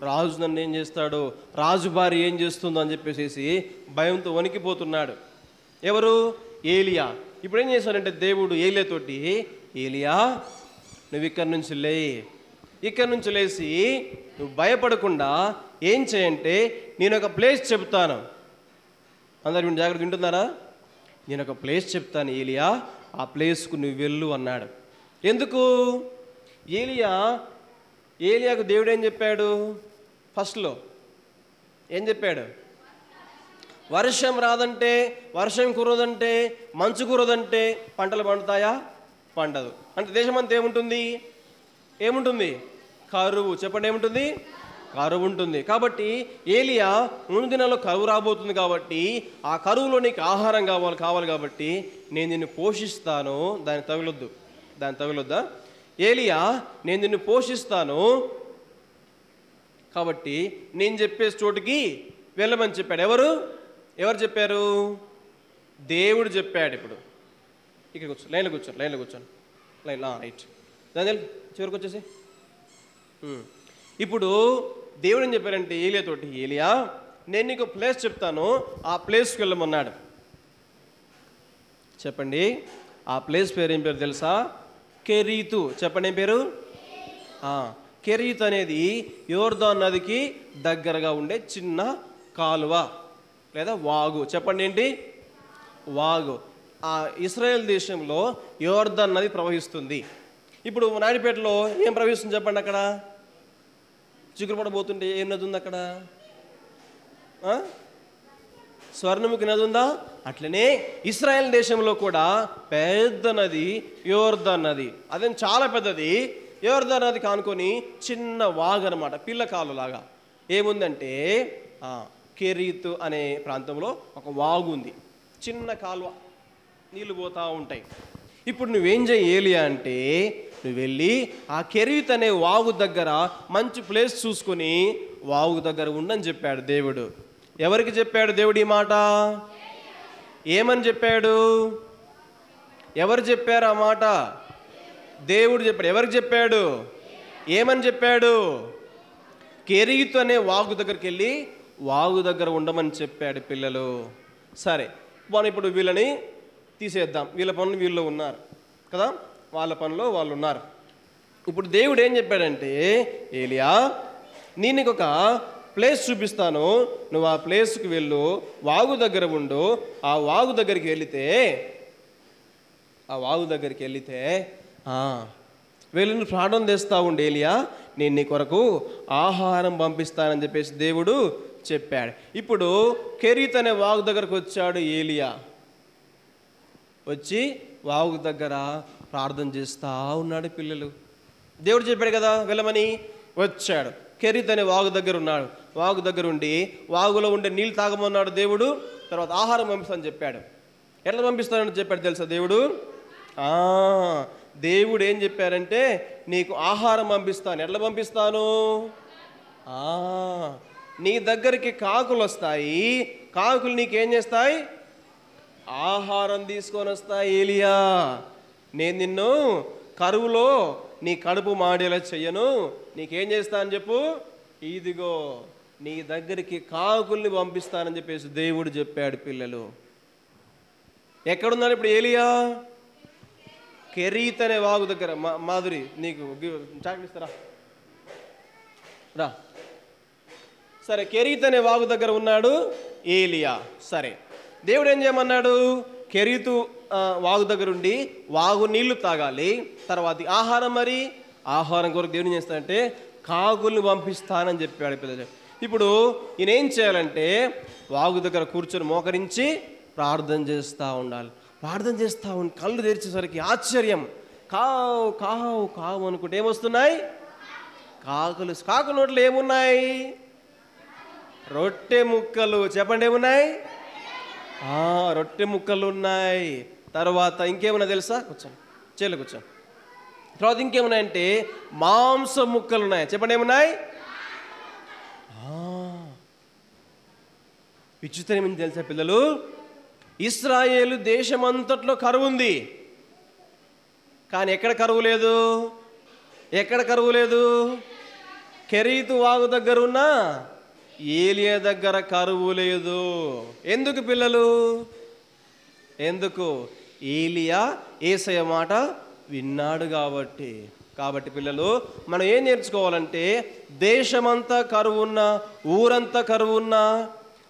రాజు నన్ను ఏం చేస్తాడో, రాజు భార్య ఏం చేస్తుందో అని చెప్పేసి భయంతో వణికిపోతున్నాడు. ఎవరు? ఏలియా. ఇప్పుడు ఏం చేశాడంటే దేవుడు ఏలియాతోటి, ఏలియా నువ్వు ఇక్కడి నుంచి లేచి నువ్వు భయపడకుండా ఏం చేయంటే నేను ఒక ప్లేస్ చెప్తాను. అందరు జాగ్రత్త వింటున్నారా? నేను ఒక ప్లేస్ చెప్తాను ఏలియా, ఆ ప్లేస్కు నువ్వు వెళ్ళు అన్నాడు. ఎందుకు? ఏలియాకు దేవుడు ఏం చెప్పాడు? ఫస్ట్లో ఏం చెప్పాడు? వర్షం రాదంటే, వర్షం కురదంటే, మంచు కురదంటే పంటలు పండుతాయా? పండదు. అంటే దేశం అంతా ఏముంటుంది? కరువు. చెప్పండి, ఏముంటుంది? కరువు ఉంటుంది. కాబట్టి ఏలియా ముందు దినాల్లో కరువు రాబోతుంది కాబట్టి ఆ కరువులో నీకు ఆహారం కావాలి కాబట్టి నేను నిన్ను పోషిస్తాను. దాన్ని తగులొద్దా? ఏలియా నేను నిన్ను పోషిస్తాను కాబట్టి నేను చెప్పే చోటుకి వెళ్ళమని చెప్పాడు. ఎవరు చెప్పారు? దేవుడు చెప్పాడు. ఇప్పుడు ఇక్కడ లైన్లో కూర్చోండి. రైట్, దాని చివరికి వచ్చేసి ఇప్పుడు దేవుడు ఏం చెప్పారంటే ఏలియాతోటి, ఏలియా నేను నీకు ప్లేస్ చెప్తాను, ఆ ప్లేస్కి వెళ్ళమన్నాడు. చెప్పండి, ఆ ప్లేస్ పేరు ఏం పేరు తెలుసా? కెరీతు. చెప్పండి, ఏం పేరు? కెరీతు అనేది యోర్దాను నదికి దగ్గరగా ఉండే చిన్న కాలువ లేదా వాగు. చెప్పండి, ఏంటి? వాగు. ఆ ఇశ్రాయేల్ దేశంలో యోర్దాను నది ప్రవహిస్తుంది. ఇప్పుడు నాయుడుపేటలో ఏం ప్రవహిస్తుంది చెప్పండి? అక్కడ చిగురుపడ పోతుంటే ఏం నది ఉంది అక్కడ? స్వర్ణముఖి నది ఉందా? అట్లనే ఇశ్రాయేల్ దేశంలో కూడా పెద్ద నది యోర్దాను నది. అదేం చాలా పెద్దది. యోర్దాను నది కానుకొని చిన్న వాగు అనమాట, పిల్లకాలు లాగా. ఏముందంటే కెరీతు అనే ప్రాంతంలో ఒక వాగు ఉంది, చిన్న కాలువ, నీళ్ళు పోతూ ఉంటాయి. ఇప్పుడు నువ్వేం చేయాలి అంటే నువ్వు వెళ్ళి ఆ కెరీతు అనే వాగు దగ్గర మంచి ప్లేస్ చూసుకొని వాగు దగ్గర ఉండని చెప్పాడు దేవుడు. ఎవరికి చెప్పాడు దేవుడు ఈ మాట? ఏమని చెప్పాడు? ఎవరు చెప్పారు ఆ మాట? దేవుడు చెప్పాడు. ఎవరికి చెప్పాడు? ఏమని చెప్పాడు? కెరీతు అనే వాగు దగ్గరికి వెళ్ళి వాగు దగ్గర ఉండమని చెప్పాడు. పిల్లలు సరే, మనం ఇప్పుడు వీళ్ళని తీసేద్దాం. వీళ్ళ పనులు వీళ్ళు ఉన్నారు కదా, వాళ్ళ పనిలో వాళ్ళు ఉన్నారు. ఇప్పుడు దేవుడు ఏం చెప్పాడంటే, ఏలియా నేను నీకు ఒక ప్లేస్ చూపిస్తాను, నువ్వు ఆ ప్లేస్కి వెళ్ళు, వాగు దగ్గర ఉండు. ఆ వాగు దగ్గరికి వెళితే వెళ్ళి నువ్వు ప్రాణం తెస్తా ఉండు ఏలియా, నేను నీ కొరకు ఆహారం పంపిస్తానని చెప్పేసి దేవుడు చెప్పాడు. ఇప్పుడు కెరీతు అనే వాగు దగ్గరకు వచ్చాడు ఏలియా. వచ్చి వాగు దగ్గర ప్రార్థన చేస్తూ ఉన్నాడు. పిల్లలు దేవుడు చెప్పాడు కదా వెళ్ళమని, వచ్చాడు. కెరీతు అనే వాగు దగ్గర ఉన్నాడు. వాగు దగ్గర ఉండి వాగులో ఉండే నీళ్ళు తాగమన్నాడు దేవుడు. తర్వాత ఆహారం పంపిస్తానని చెప్పాడు. ఎట్లా పంపిస్తానని చెప్పాడు తెలుసా దేవుడు? దేవుడు ఏం చెప్పారంటే నీకు ఆహారం పంపిస్తాను. ఎట్లా పంపిస్తాను? నీ దగ్గరికి కాకులు వస్తాయి. కాకులు నీకేం చేస్తాయి? ఆహారం తీసుకొని వస్తాయి. ఏలియా నేను నిన్ను కరువులో నీ కడుపు మాడేలా చెయ్యను, నీకేం చేస్తానని చెప్పు, ఇదిగో నీ దగ్గరికి కాకుల్ని పంపిస్తానని చెప్పేసి దేవుడు చెప్పాడు. పిల్లలు ఎక్కడున్నాడు ఇప్పుడు ఏలియా? కెరీత్ అనే వాగు దగ్గర. మాధురి నీకు చాక్లెట్ ఇస్తారా? రా. సరే, కెరీత్ అనే వాగు దగ్గర ఉన్నాడు ఏలియా. సరే, దేవుడు ఏం చేయమన్నాడు? కెరీతు వాగు దగ్గర ఉండి వాగు నీళ్లు తాగాలి. తర్వాత ఆహారం, మరి ఆహారం కొరకు దేవుడు ఏం చేస్తాడంటే కాకుల్ని పంపిస్తానని చెప్పాడు. పిల్లలు ఇప్పుడు ఈయన ఏం చేయాలంటే వాగు దగ్గర కూర్చొని మోకరించి ప్రార్థన చేస్తూ ఉండాలి. ప్రార్థన చేస్తూ ఉండి కళ్ళు తెరిచేసరికి ఆశ్చర్యం, కావు కావు కావు అనుకుంటే ఏమొస్తున్నాయి? కాకులు. కాకు నోట్లో ఏమున్నాయి? రొట్టె ముక్కలు. చెప్పండి, ఏమున్నాయి? రొట్టె ముక్కలు ఉన్నాయి. తర్వాత ఇంకేమన్నా తెలుసా? కూర్చోండి, చేలు కూర్చోండి. తర్వాత ఇంకేమున్నాయంటే మాంసం ముక్కలు ఉన్నాయి. చెప్పండి, ఏమున్నాయి? విచిత్రం ఏమి తెలుసా పిల్లలు? ఇశ్రాయేలు దేశమంతట్లో కరువు ఉంది, కానీ ఎక్కడ కరువు లేదు? ఎక్కడ కరువు లేదు? కెరీతు వాగు దగ్గర ఉన్న ఏలియా దగ్గర కరువు లేదు. ఎందుకు పిల్లలు? ఎందుకు? ఏలియా యేసయ్య మాట విన్నాడు కాబట్టి. పిల్లలు మనం ఏం నేర్చుకోవాలంటే దేశమంతా కరువున్నా, ఊరంతా కరువున్నా,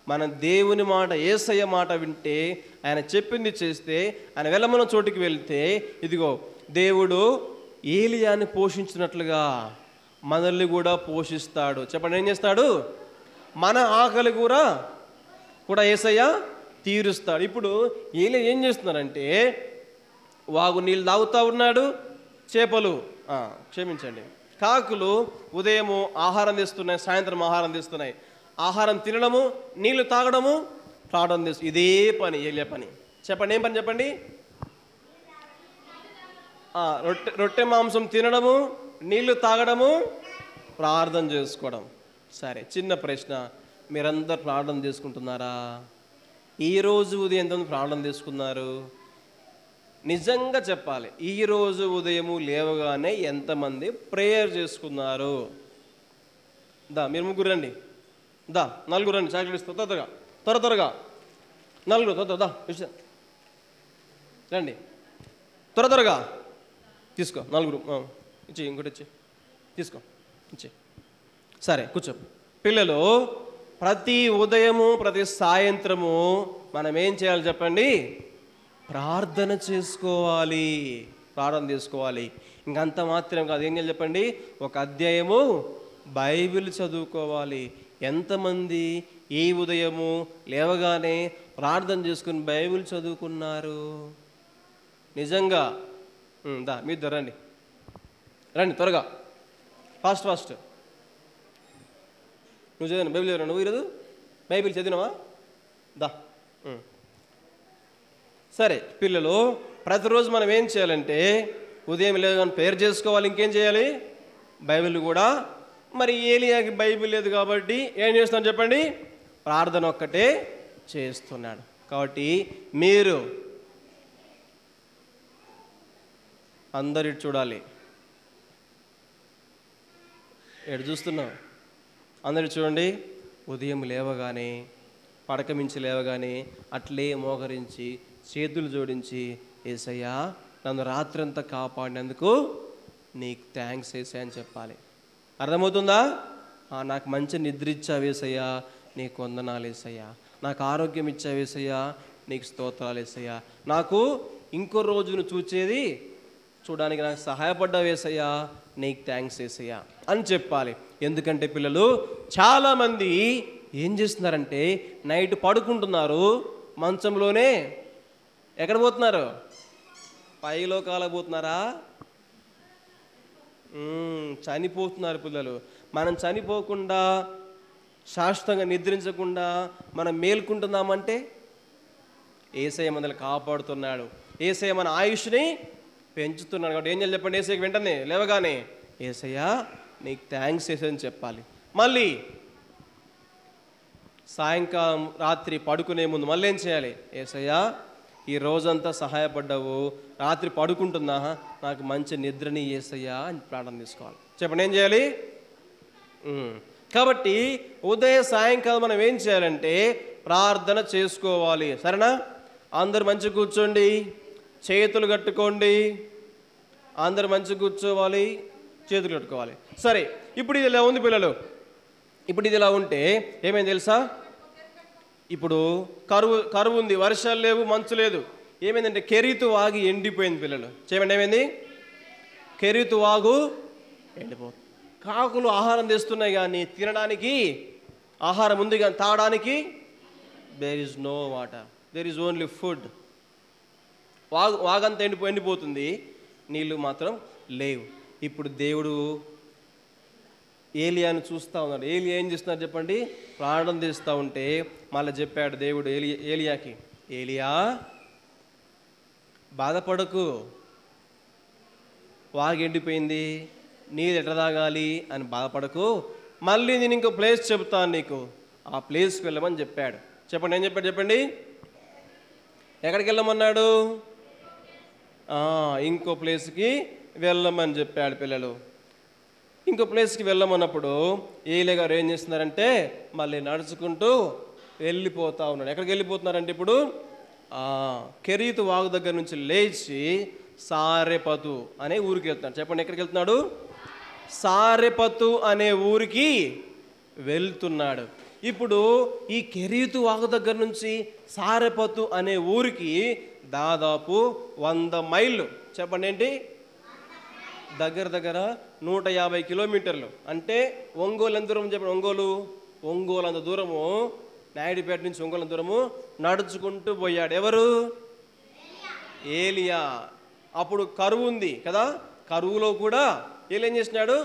మన దేవుని మాట, యేసయ్య మాట వింటే, ఆయన చెప్పింది చేస్తే, ఆయన వెళ్ళమన్న చోటికి వెళ్తే, ఇదిగో దేవుడు ఏలియాని పోషించినట్లుగా మనల్ని కూడా పోషిస్తాడు. చెప్పండి, ఏం చేస్తాడు? మన ఆకలి కూడా యేసయ్య తీరుస్తాడు. ఇప్పుడు ఏలియా ఏం చేస్తున్నారంటే వాగు నీళ్ళు తాగుతూ ఉన్నాడు. చేపలు, క్షమించండి, కాకులు ఉదయము ఆహారం తెస్తున్నాయి, సాయంత్రం ఆహారం తెస్తున్నాయి. ఆహారం తినడము, నీళ్లు తాగడము, ప్రార్థన చేస్తు, ఇదే పని ఏలియా పని. చెప్పండి, ఏం పని చెప్పండి? రొట్టె మాంసం తినడము, నీళ్లు తాగడము, ప్రార్థన చేసుకోవడం. సరే, చిన్న ప్రశ్న, మీరందరూ ప్రార్థన చేసుకుంటున్నారా? ఈరోజు ఉదయం ఎంతమంది ప్రార్థన చేసుకున్నారు? నిజంగా చెప్పాలి, ఈరోజు ఉదయము లేవగానే ఎంతమంది ప్రేయర్ చేసుకున్నారు? మీరు ముగ్గురు రండి, నలుగురు రండి, చాక్లెట్ ఇస్తా, త్వరగా నలుగురు రండి, త్వరగా తీసుకో. నలుగురు ఇచ్చి, ఇంకోటి ఇచ్చి తీసుకో, ఇచ్చి. సరే, కూర్చో. పిల్లలు ప్రతి ఉదయము, ప్రతి సాయంత్రము మనం ఏం చేయాలి చెప్పండి? ప్రార్థన చేసుకోవాలి. ఇంకంత మాత్రం కాదు, ఏం చేయాలి చెప్పండి? ఒక అధ్యాయము బైబిల్ చదువుకోవాలి. ఎంతమంది ఈ ఉదయము లేవగానే ప్రార్థన చేసుకుని బైబిల్ చదువుకున్నారు? నిజంగా మీ ఇద్దరు రండి త్వరగా, ఫాస్ట్. నువ్వు చదివిన బైబిల్ చదివినా? నువ్వు ఈరోజు బైబిల్ చదివినావా? సరే పిల్లలు, ప్రతిరోజు మనం ఏం చేయాలంటే ఉదయం లేవగానే ప్రేయర్ చేసుకోవాలి. ఇంకేం చేయాలి? బైబిల్ కూడా. మరి ఏలియాకి బైబిల్ లేదు కాబట్టి ఏం చేస్తున్నాడు చెప్పండి? ప్రార్థన ఒక్కటే చేస్తున్నాడు. కాబట్టి మీరు అందరు ఇటు చూడాలి. ఎటు చూస్తున్నావు? అందరు చూడండి. ఉదయం లేవగానే, పడక మించి లేవగానే అట్లే మోకరించి చేతులు జోడించి, యేసయ్యా నన్ను రాత్రంతా కాపాడినందుకు నీకు థ్యాంక్స్ యేసయ్యా అని చెప్పాలి. అర్థమవుతుందా? నాకు మంచి నిద్ర ఇచ్చావు యేసయ్యా, నీకు వందనాలు యేసయ్యా. నాకు ఆరోగ్యం ఇచ్చావు యేసయ్యా, నీకు స్తోత్రాలు యేసయ్యా. నాకు ఇంకో రోజును చూడడానికి నాకు సహాయపడ్డావు యేసయ్యా, నీకు థ్యాంక్స్ యేసయ్యా అని చెప్పాలి. ఎందుకంటే పిల్లలు చాలామంది ఏం చేస్తున్నారంటే నైట్ పడుకుంటున్నారు, మంచంలోనే ఎక్కడ పోతున్నారు? పైలోకాలకు పోతున్నారా? చనిపోతున్నారు పిల్లలు. మనం చనిపోకుండా, శాశ్వతంగా నిద్రించకుండా మనం మేల్కుంటున్నామంటే యేసయ్య మనల్ని కాపాడుతున్నాడు. యేసయ్య మన ఆయుష్ని పెంచుతున్నాడు. కాబట్టి ఏం చేయాలి చెప్పండి? యేసయ్యకి వెంటనే లేవగానే యేసయ్యా నీకు థ్యాంక్స్ యేసయ్య అని చెప్పాలి. మళ్ళీ సాయంకాలం రాత్రి పడుకునే ముందు మళ్ళీ ఏం చేయాలి? యేసయ్యా ఈ రోజంతా సహాయపడ్డావు, రాత్రి పడుకుంటున్నా నాకు మంచి నిద్రని యేసయ్యా అని ప్రార్థన తీసుకోవాలి. చెప్పండి ఏం చేయాలి? కాబట్టి సాయంకాలం మనం ఏం చేయాలంటే ప్రార్థన చేసుకోవాలి. సరేనా? అందరు మంచిగా కూర్చోండి, చేతులు కట్టుకోండి. అందరు మంచిగా కూర్చోవాలి, చేతులు కట్టుకోవాలి. సరే, ఇప్పుడు ఇది ఇలా ఉంది పిల్లలు. ఇప్పుడు ఇది ఇలా ఉంటే ఏమైంది తెలుసా? ఇప్పుడు కరువు ఉంది, వర్షాలు లేవు, మంచు లేదు. ఏమైందంటే కెరీతు వాగు ఎండిపోయింది పిల్లలు. చేయమండి ఏమైంది? కెరీతు వాగు ఎండిపోతుంది. కాకులు ఆహారం తెస్తున్నాయి కానీ తినడానికి ఆహారం ఉంది, కానీ తాగడానికి there is no water, there is only food. వాగంతా ఎండిపోతుంది, నీళ్ళు మాత్రం లేవు. ఇప్పుడు దేవుడు ఏలియాను చూస్తూ ఉన్నాడు. ఏలియా ఏం చేస్తున్నారు చెప్పండి? ప్రార్థన తీస్తూ ఉంటే మళ్ళీ చెప్పాడు దేవుడు ఏలియాకి, ఏలియా బాధపడకు, వాగు ఎండిపోయింది, నీరు ఎట్లా తాగాలి అని బాధపడకు, మళ్ళీ నేను ఇంకో ప్లేస్ చెబుతాను నీకు, ఆ ప్లేస్కి వెళ్ళమని చెప్పాడు. చెప్పండి ఏం చెప్పాడు చెప్పండి? ఎక్కడికి వెళ్ళమన్నాడు? ఇంకో ప్లేస్కి వెళ్ళమని చెప్పాడు పిల్లలు. ఇంకో ప్లేస్కి వెళ్ళమన్నప్పుడు ఏలియా గారు ఏం చేస్తున్నారంటే మళ్ళీ నడుచుకుంటూ వెళ్ళిపోతా ఉన్నాడు. ఎక్కడికి వెళ్ళిపోతున్నారంటే ఇప్పుడు కెరీతు వాగు దగ్గర నుంచి లేచి సారెపతు అనే ఊరికి వెళ్తున్నాడు. చెప్పండి ఎక్కడికి వెళ్తున్నాడు? సారెపతు అనే ఊరికి వెళ్తున్నాడు. ఇప్పుడు ఈ కెరీతు వాగు దగ్గర నుంచి సారెపతు అనే ఊరికి దాదాపు 100 మైళ్ళు. చెప్పండి ఏంటి? దగ్గర దగ్గర 150 కిలోమీటర్లు. అంటే ఒంగోలు ఎంత దూరం చెప్పండి? ఒంగోలు అంత దూరము, నాయుడుపేట నుంచి ఒంగోలు అంత దూరము నడుచుకుంటూ పోయాడు. ఎవరు? ఏలియా. అప్పుడు కరువు ఉంది కదా, కరువులో కూడా ఏలియా ఏం చేసినాడు?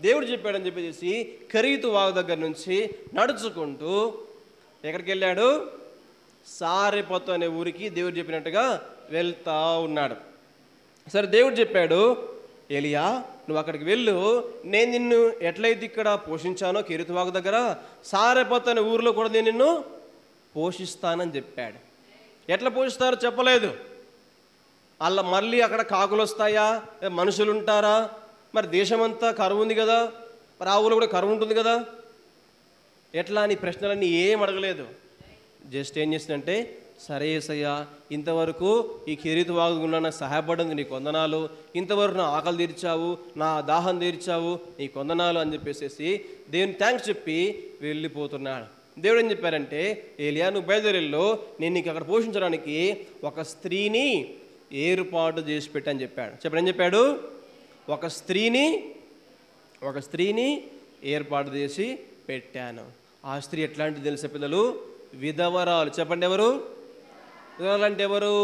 దేవుడు చెప్పాడని చెప్పేసి కెరీతు వాగు దగ్గర నుంచి నడుచుకుంటూ ఎక్కడికి వెళ్ళాడు? సారెపతు అనే ఊరికి దేవుడు చెప్పినట్టుగా వెళ్తా ఉన్నాడు. సరే, దేవుడు చెప్పాడు, ఏలియా నువ్వు అక్కడికి వెళ్ళు, నేను నిన్ను ఎట్లయితే ఇక్కడ పోషించానో కెరీతు వాగు దగ్గర సారెపతు అనే ఊరిలో కూడా నేను నిన్ను పోషిస్తానని చెప్పాడు. ఎట్లా పోషిస్తారో చెప్పలేదు. అలా మళ్ళీ అక్కడ కాకులు వస్తాయా, మనుషులు ఉంటారా? మరి దేశమంతా కరువు ఉంది కదా, మరి ఆ ఊళ్ళో కూడా కరువు ఉంటుంది కదా, ఎట్లా అని ప్రశ్నలన్నీ ఏం అడగలేదు. జస్ట్ ఏం చేసిందంటే, సరే యేసయ్యా, ఇంతవరకు ఈ కెరీతు వాగున్నా నాకు సహాయపడింది, నీకు వందనాలు. ఇంతవరకు నా ఆకలి తీర్చావు, నా దాహం తీర్చావు, నీకు వందనాలు అని చెప్పేసి దేవుని థ్యాంక్స్ చెప్పి వెళ్ళిపోతున్నాడు. దేవుడు ఏం చెప్పారంటే, ఏలియా నువ్వు బయలుదేరిలో నేను నీకు అక్కడ పోషించడానికి ఒక స్త్రీని ఏర్పాటు చేసి పెట్టని చెప్పాడు. చెప్పండి ఏం చెప్పాడు? ఒక స్త్రీని ఏర్పాటు చేసి పెట్టాను. ఆ స్త్రీ ఎట్లాంటిది తెలిసే పిల్లలు? విధవరాలు. చెప్పండి ఎవరు? విధవరాలు అంటే ఎవరు?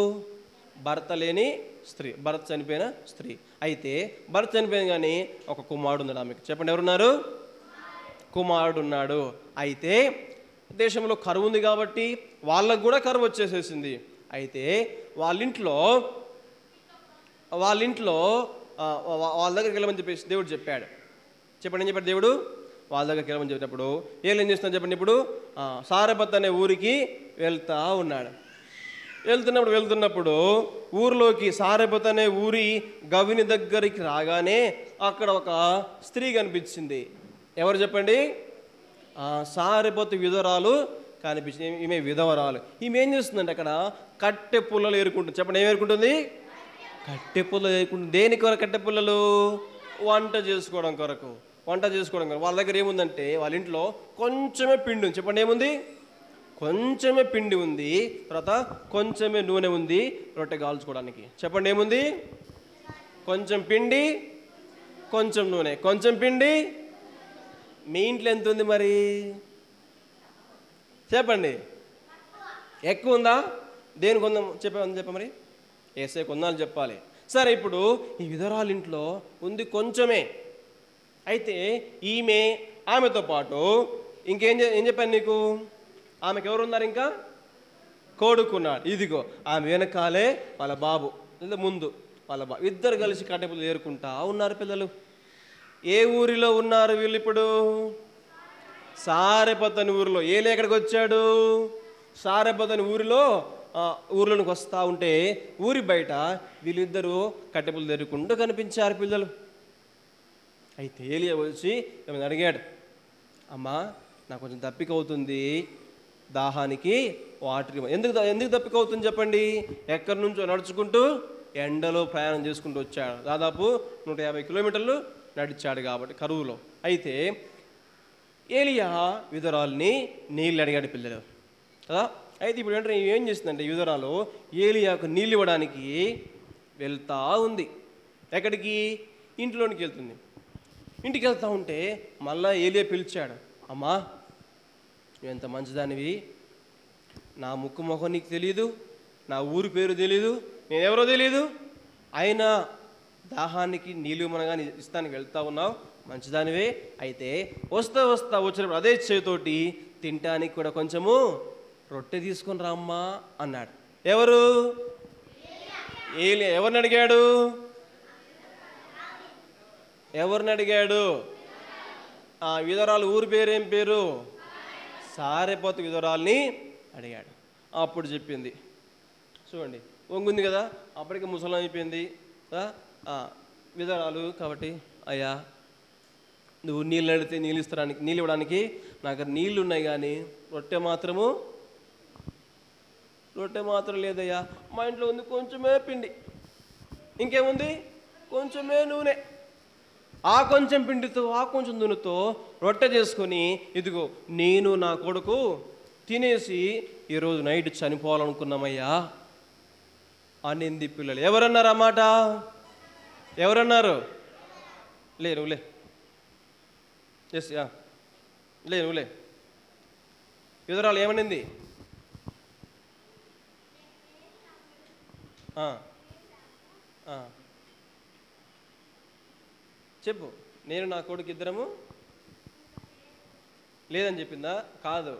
భర్త లేని స్త్రీ, భర్త చనిపోయిన స్త్రీ. అయితే భర్త చనిపోయింది కానీ ఒక కుమారుడు ఉన్నాడు ఆమెకు. చెప్పండి ఎవరున్నారు? కుమారుడు ఉన్నాడు. అయితే దేశంలో కరువు ఉంది కాబట్టి వాళ్ళకు కూడా కరువు వచ్చేసేసింది. అయితే వాళ్ళ దగ్గరికి వెళ్ళమని చెప్పేసి దేవుడు చెప్పాడు. చెప్పండి ఏం చెప్పాడు దేవుడు? వాళ్ళ దగ్గరికి వెళ్ళమని చెప్పినప్పుడు ఏం చేస్తున్నా చెప్పండి? ఇప్పుడు సారెపతు అనే ఊరికి వెళ్తా ఉన్నాడు. వెళ్తున్నప్పుడు ఊరిలోకి సారెపతు అనే ఊరి గవిని దగ్గరికి రాగానే అక్కడ ఒక స్త్రీ కనిపించింది. ఎవరు చెప్పండి? సారెపతు విధవరాలు కనిపించింది. ఈమె విధవరాలు. ఈమె ఏం చేస్తుందంటే అక్కడ కట్టె పుల్లలు ఏరుకుంటుంది. చెప్పండి ఏం ఏరుకుంటుంది? కట్టె పుల్లలు ఏరుకుంటుంది. దేని కొరకు కట్టె పుల్లలు? వంట చేసుకోవడం కొరకు. వాళ్ళ దగ్గర ఏముందంటే వాళ్ళ ఇంట్లో కొంచెమే పిండి ఉంది. చెప్పండి ఏముంది? కొంచెమే పిండి ఉంది, తర్వాత కొంచెమే నూనె ఉంది రొట్టె కాల్చుకోవడానికి. చెప్పండి ఏముంది? కొంచెం పిండి, కొంచెం నూనె. కొంచెం పిండి. మీ ఇంట్లో ఎంత ఉంది మరి? చెప్పండి. ఎక్కువ ఉందా? దేని కొందాం చెప్ప మరి ఏసే కొందాలు చెప్పాలి. సరే, ఇప్పుడు ఈ విధవరాలు ఇంట్లో ఉంది కొంచెమే. అయితే ఆమెతో పాటు ఏం చెప్పాను నీకు? ఆమెకు ఎవరు ఉన్నారు? ఇంకా కొడుకున్నాడు. ఇదిగో ఆమె వెనకాలే వాళ్ళ బాబు, లేదా ముందు వాళ్ళ బాబు, ఇద్దరు కలిసి కట్టెపులు ఏరుకుంటా ఉన్నారు పిల్లలు. ఏ ఊరిలో ఉన్నారు వీళ్ళు ఇప్పుడు? సారెపతు అనే ఊరిలో. ఏలియా ఎక్కడికి వచ్చాడు? సారెపతు అనే ఊరిలో ఊర్లోనికి వస్తూ ఉంటే ఊరి బయట వీళ్ళిద్దరూ కట్టెపులు తెరుకుంటూ కనిపించారు పిల్లలు. అయితే ఏలియా వచ్చి ఏమైనా అడిగాడు, అమ్మా నాకు కొంచెం దప్పిక అవుతుంది, దాహానికి వాటర్ ఎందుకు దప్పిక అవుతుంది చెప్పండి. ఎక్కడి నుంచో నడుచుకుంటూ ఎండలో ప్రయాణం చేసుకుంటూ వచ్చాడు. దాదాపు 150 కిలోమీటర్లు నడిచాడు కాబట్టి కరువులో. అయితే ఏలియా విధురాల్ని నీళ్ళు అడిగాడు పిల్లలు కదా. అయితే ఇప్పుడు ఏంటంటే ఏం చేస్తుందంటే విధురాలు ఏలియాకు నీళ్ళు ఇవ్వడానికి వెళ్తూ ఉంది. ఎక్కడికి? ఇంట్లోనికి వెళ్తుంది. ఇంటికి వెళ్తూ ఉంటే మళ్ళా ఏలియా పిలిచాడు, అమ్మా నువ్వు ఎంత మంచిదానివి, నా ముక్కు మొహం నీకు తెలీదు, నా ఊరి పేరు తెలీదు, నేనెవరో తెలీదు, అయినా దాహానికి నీళ్ళు మనగా ఇస్తానికి వెళ్తా ఉన్నావు, మంచిదానివే. అయితే వస్తా వచ్చినప్పుడు అదే చేతోటి తినటానికి కూడా కొంచెము రొట్టె తీసుకొని రామ్మా అన్నాడు. ఎవరు? ఏలియా. ఎవరిని అడిగాడు? విధురాలు ఊరి పేరేం పేరు? సారెపోతు విధురాల్ని అడిగాడు. అప్పుడు చెప్పింది, చూడండి వంగుంది కదా, అప్పటికే ముసలం అయిపోయింది విధురాలు. కాబట్టి అయ్యా నువ్వు నీళ్ళు అడిగితే నీళ్ళు ఇవ్వడానికి నాకు నీళ్ళు ఉన్నాయి, కానీ రొట్టె మాత్రం లేదయ్యా. మా ఇంట్లో ఉంది కొంచెమే పిండి, ఇంకేముంది కొంచెమే నూనె. ఆ కొంచెం పిండితో ఆ కొంచెం నూనెతో రొట్టె చేసుకొని ఇదిగో నేను నా కొడుకు తినేసి ఈరోజు నైట్ చనిపోవాలనుకున్నామయ్యా అనింది పిల్లలు. ఎవరన్నారు ఆ మాట? ఎవరన్నారు? నువ్వులే ఎస్ నువ్వులే. విధురాలు ఏమనింది? చెప్పు. నేను నా కొడుకు ఇద్దరము లేదని చెప్పిందా? కాదు,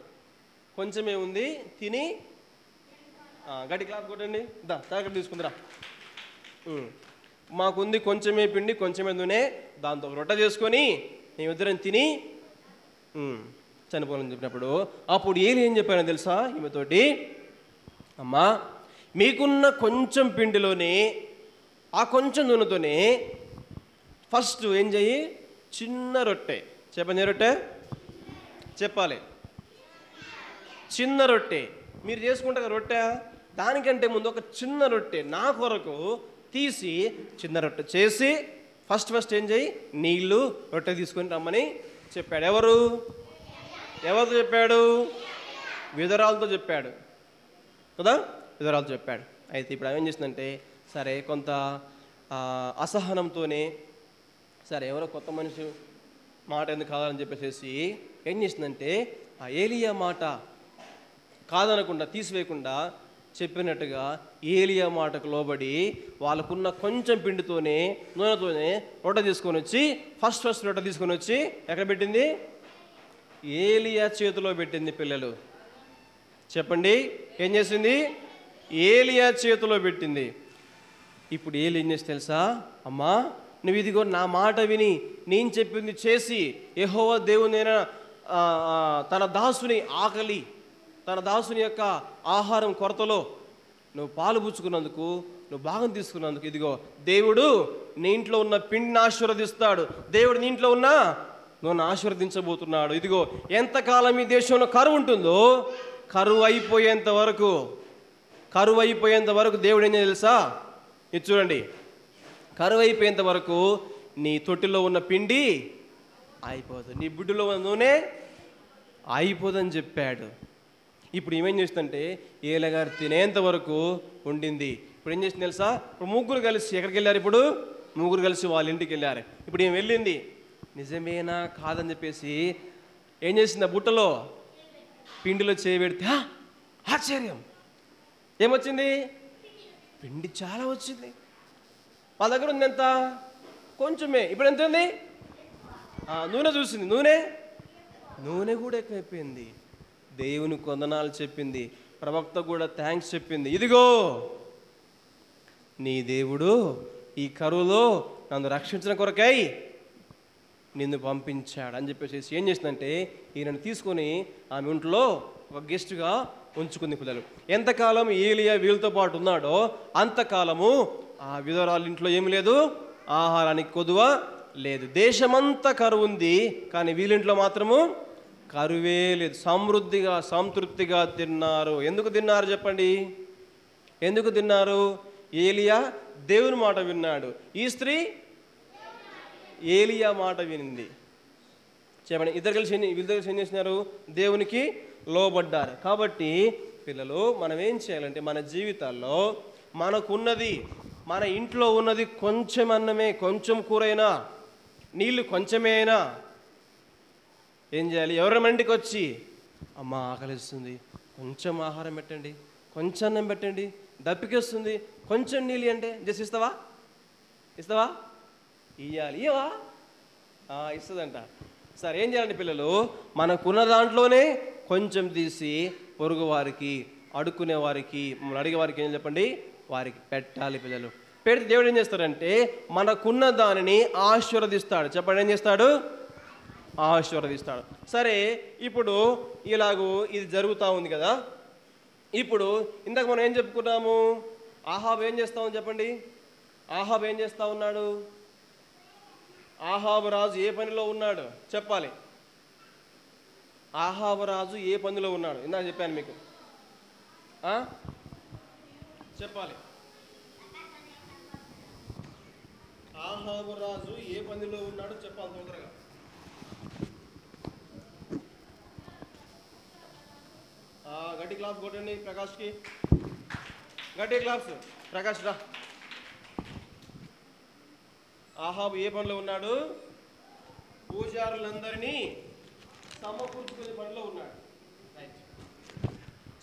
కొంచెమే ఉంది, తిని గట్టి క్లాప్ కొట్టండి, తాగట్టు తీసుకుందిరా. మాకుంది కొంచెమే పిండి కొంచెమే నూనె, దాంతో రొట్టె చేసుకొని మేమిద్దరం తిని చనిపోవాలని చెప్పినప్పుడు అప్పుడు ఏం చెప్పానో తెలుసా ఈమెతోటి? అమ్మా మీకున్న కొంచెం పిండిలోనే ఆ కొంచెం నూనెతోనే ఫస్ట్ ఏం చెయ్యి, చిన్న రొట్టె. చెప్పండి, రొట్టె చెప్పాలి. చిన్న రొట్టె మీరు చేసుకుంటారు రొట్టె, దానికంటే ముందు ఒక చిన్న రొట్టె నా కొరకు తీసి చిన్న రొట్టె చేసి ఫస్ట్ ఏం చెయ్యి, నీళ్ళు రొట్టె తీసుకొని రమ్మని చెప్పాడు. ఎవరితో చెప్పాడు? విధురాలతో చెప్పాడు కదా, విధురాలతో చెప్పాడు. అయితే ఇప్పుడు ఏం చేసిందంటే, సరే కొంత అసహనంతోనే సరే ఎవరో కొత్త మనిషి మాట ఎందుకు కాదని చెప్పేసి ఏం చేసిందంటే ఆ ఏలియా మాట కాదనకుండా తీసివేయకుండా చెప్పినట్టుగా ఏలియా మాటకు లోబడి వాళ్ళకున్న కొంచెం పిండితోనే నూనెతోనే రొట్టె తీసుకొని వచ్చి ఫస్ట్ రొట్టె తీసుకొని వచ్చి ఎక్కడ పెట్టింది? ఏలియా చేతిలో పెట్టింది. పిల్లలు చెప్పండి, ఏం చేసింది? ఏలియా చేతిలో పెట్టింది. ఇప్పుడు ఏలి ఏం చేసి తెలుసా? అమ్మా నువ్వు ఇదిగో నా మాట విని నేను చెప్పింది చేసి యెహోవా దేవునైనా తన దాసుని ఆకలి, తన దాసుని యొక్క ఆహారం కొరతలో నువ్వు పాలు పుచ్చుకున్నందుకు, నువ్వు భాగం తీసుకున్నందుకు ఇదిగో దేవుడు నీ ఇంట్లో ఉన్న పిండిని ఆశీర్వదిస్తాడు, దేవుడు నీ ఇంట్లో ఉన్న నువ్వు ఆశీర్వదించబోతున్నాడు. ఇదిగో ఎంతకాలం ఈ దేశంలో కరువు ఉంటుందో కరువు అయిపోయేంత వరకు దేవుడు ఏం తెలుసా? ఇది చూడండి, కరువు అయిపోయేంత వరకు నీ తొట్టిలో ఉన్న పిండి అయిపోదు, నీ బుడ్డులో ఉన్న నూనె అయిపోదని చెప్పాడు. ఇప్పుడు ఏమేం చేస్తుందంటే ఏలగారు తినేంత వరకు ఉండింది. ఇప్పుడు ఏం చేసింది తెలుసా? ఇప్పుడు ముగ్గురు కలిసి ఎక్కడికి వెళ్ళారు? ఇప్పుడు ముగ్గురు కలిసి వాళ్ళ ఇంటికి వెళ్ళారు. ఇప్పుడు ఏం వెళ్ళింది నిజమేనా కాదని చెప్పేసి ఏం చేసింది? ఆ బుట్టలో పిండిలో చేయబెడితే ఆశ్చర్యం, ఏమొచ్చింది? పిండి చాలా వచ్చింది. వాళ్ళ దగ్గర ఉంది ఎంత? కొంచెమే. ఇప్పుడు ఎంత ఉంది? నూనె చూసింది, నూనె కూడా ఎక్కువైపోయింది. దేవుని కొందనాలు చెప్పింది, ప్రవక్త కూడా థ్యాంక్స్ చెప్పింది. ఇదిగో నీ దేవుడు ఈ కరువులో నన్ను రక్షించిన కొరకై నిన్ను పంపించాడు అని చెప్పేసి ఏం చేసిందంటే ఈయనను తీసుకొని ఆమె ఇంట్లో ఒక గెస్ట్గా ఉంచుకుంది పిల్లలు. ఎంతకాలం ఏలియా వీళ్ళతో పాటు ఉన్నాడో అంతకాలము ఆ విధవరాలు ఇంట్లో ఏమి లేదు, ఆహారానికి కొదువ లేదు. దేశమంతా కరువు ఉంది, కానీ వీళ్ళింట్లో మాత్రము కరువే లేదు. సమృద్ధిగా సంతృప్తిగా తిన్నారు. ఎందుకు తిన్నారు చెప్పండి? ఎందుకు తిన్నారు? ఏలియా దేవుని మాట విన్నాడు. ఈ స్త్రీ ఏలియా మాట వినింది. చెప్పండి, వీళ్ళిద్దరు కలిసి ఏం చేసినారు? దేవునికి లోబడ్డారు. కాబట్టి పిల్లలు, మనం ఏం చేయాలంటే మన జీవితాల్లో మనకున్నది, మన ఇంట్లో ఉన్నది కొంచెం అన్నమే, కొంచెం కూరైనా, నీళ్ళు కొంచెమే అయినా ఏం చేయాలి? ఎవరి ఇంటికి వచ్చి అమ్మ ఆకలిస్తుంది, కొంచెం ఆహారం పెట్టండి, కొంచెం అన్నం పెట్టండి, దప్పికేస్తుంది, కొంచెం నీళ్ళు అంటే జస్ట్ ఇస్తావా? ఇవ్వాలి. ఇవ్వవా? ఇస్తుందంట. సరే, ఏం చేయాలండి పిల్లలు? మనకున్న దాంట్లోనే కొంచెం తీసి పొరుగు వారికి, అడుక్కునే వారికి, మమ్మల్ని అడిగే వారికి ఏం చెప్పండి, వారికి పెట్టాలి పిల్లలు. పెడితే దేవుడు ఏం చేస్తాడంటే మనకున్న దానిని ఆశీర్వదిస్తాడు. చెప్పండి, ఏం చేస్తాడు? ఆశీర్వదిస్తాడు. సరే, ఇప్పుడు ఇలాగూ ఇది జరుగుతూ ఉంది కదా. ఇప్పుడు ఇందాక మనం ఏం చెప్పుకున్నాము? ఆహాబు ఏం చేస్తామని చెప్పండి. ఆహాబు ఏం చేస్తూ ఉన్నాడు? ఆహాబు రాజు ఏ పనిలో ఉన్నాడు చెప్పాలి. ఆహాబు రాజు ఏ పనిలో ఉన్నాడు? ఇందాక చెప్పాను మీకు, చెప్పాలి. ఆహాబు రాజు ఏ పనిలో ఉన్నాడు చెప్పాలి తొందరగా. గట్టి క్లాప్స్ కొట్టండి ప్రకాష్కి. గట్టి క్లాప్స్. ప్రకాష్ రా. ఆహాబు ఏ పనిలో ఉన్నాడు? పూజారులందరినీ సమకూర్చుకునే పనిలో ఉన్నాడు.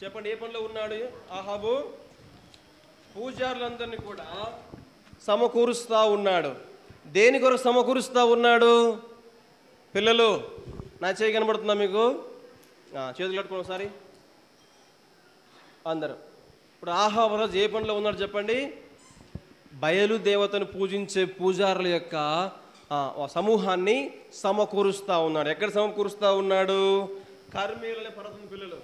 చెప్పండి, ఏ పనిలో ఉన్నాడు ఆహాబు? పూజారులందరినీ కూడా సమకూరుస్తూ ఉన్నాడు. దేని కొరకు సమకూరుస్తూ ఉన్నాడు? పిల్లలు, నా చేయి కనబడుతుందా మీకు? చేతులు కట్టుకోండి ఒకసారి అందరూ. ఇప్పుడు ఆహాబు రాజు ఏ పనిలో ఉన్నాడు చెప్పండి? బయలు దేవతను పూజించే పూజారుల యొక్క సమూహాన్ని సమకూరుస్తూ ఉన్నాడు. ఎక్కడ సమకూరుస్తూ ఉన్నాడు? కర్మేలు పర్వతం. పిల్లలు,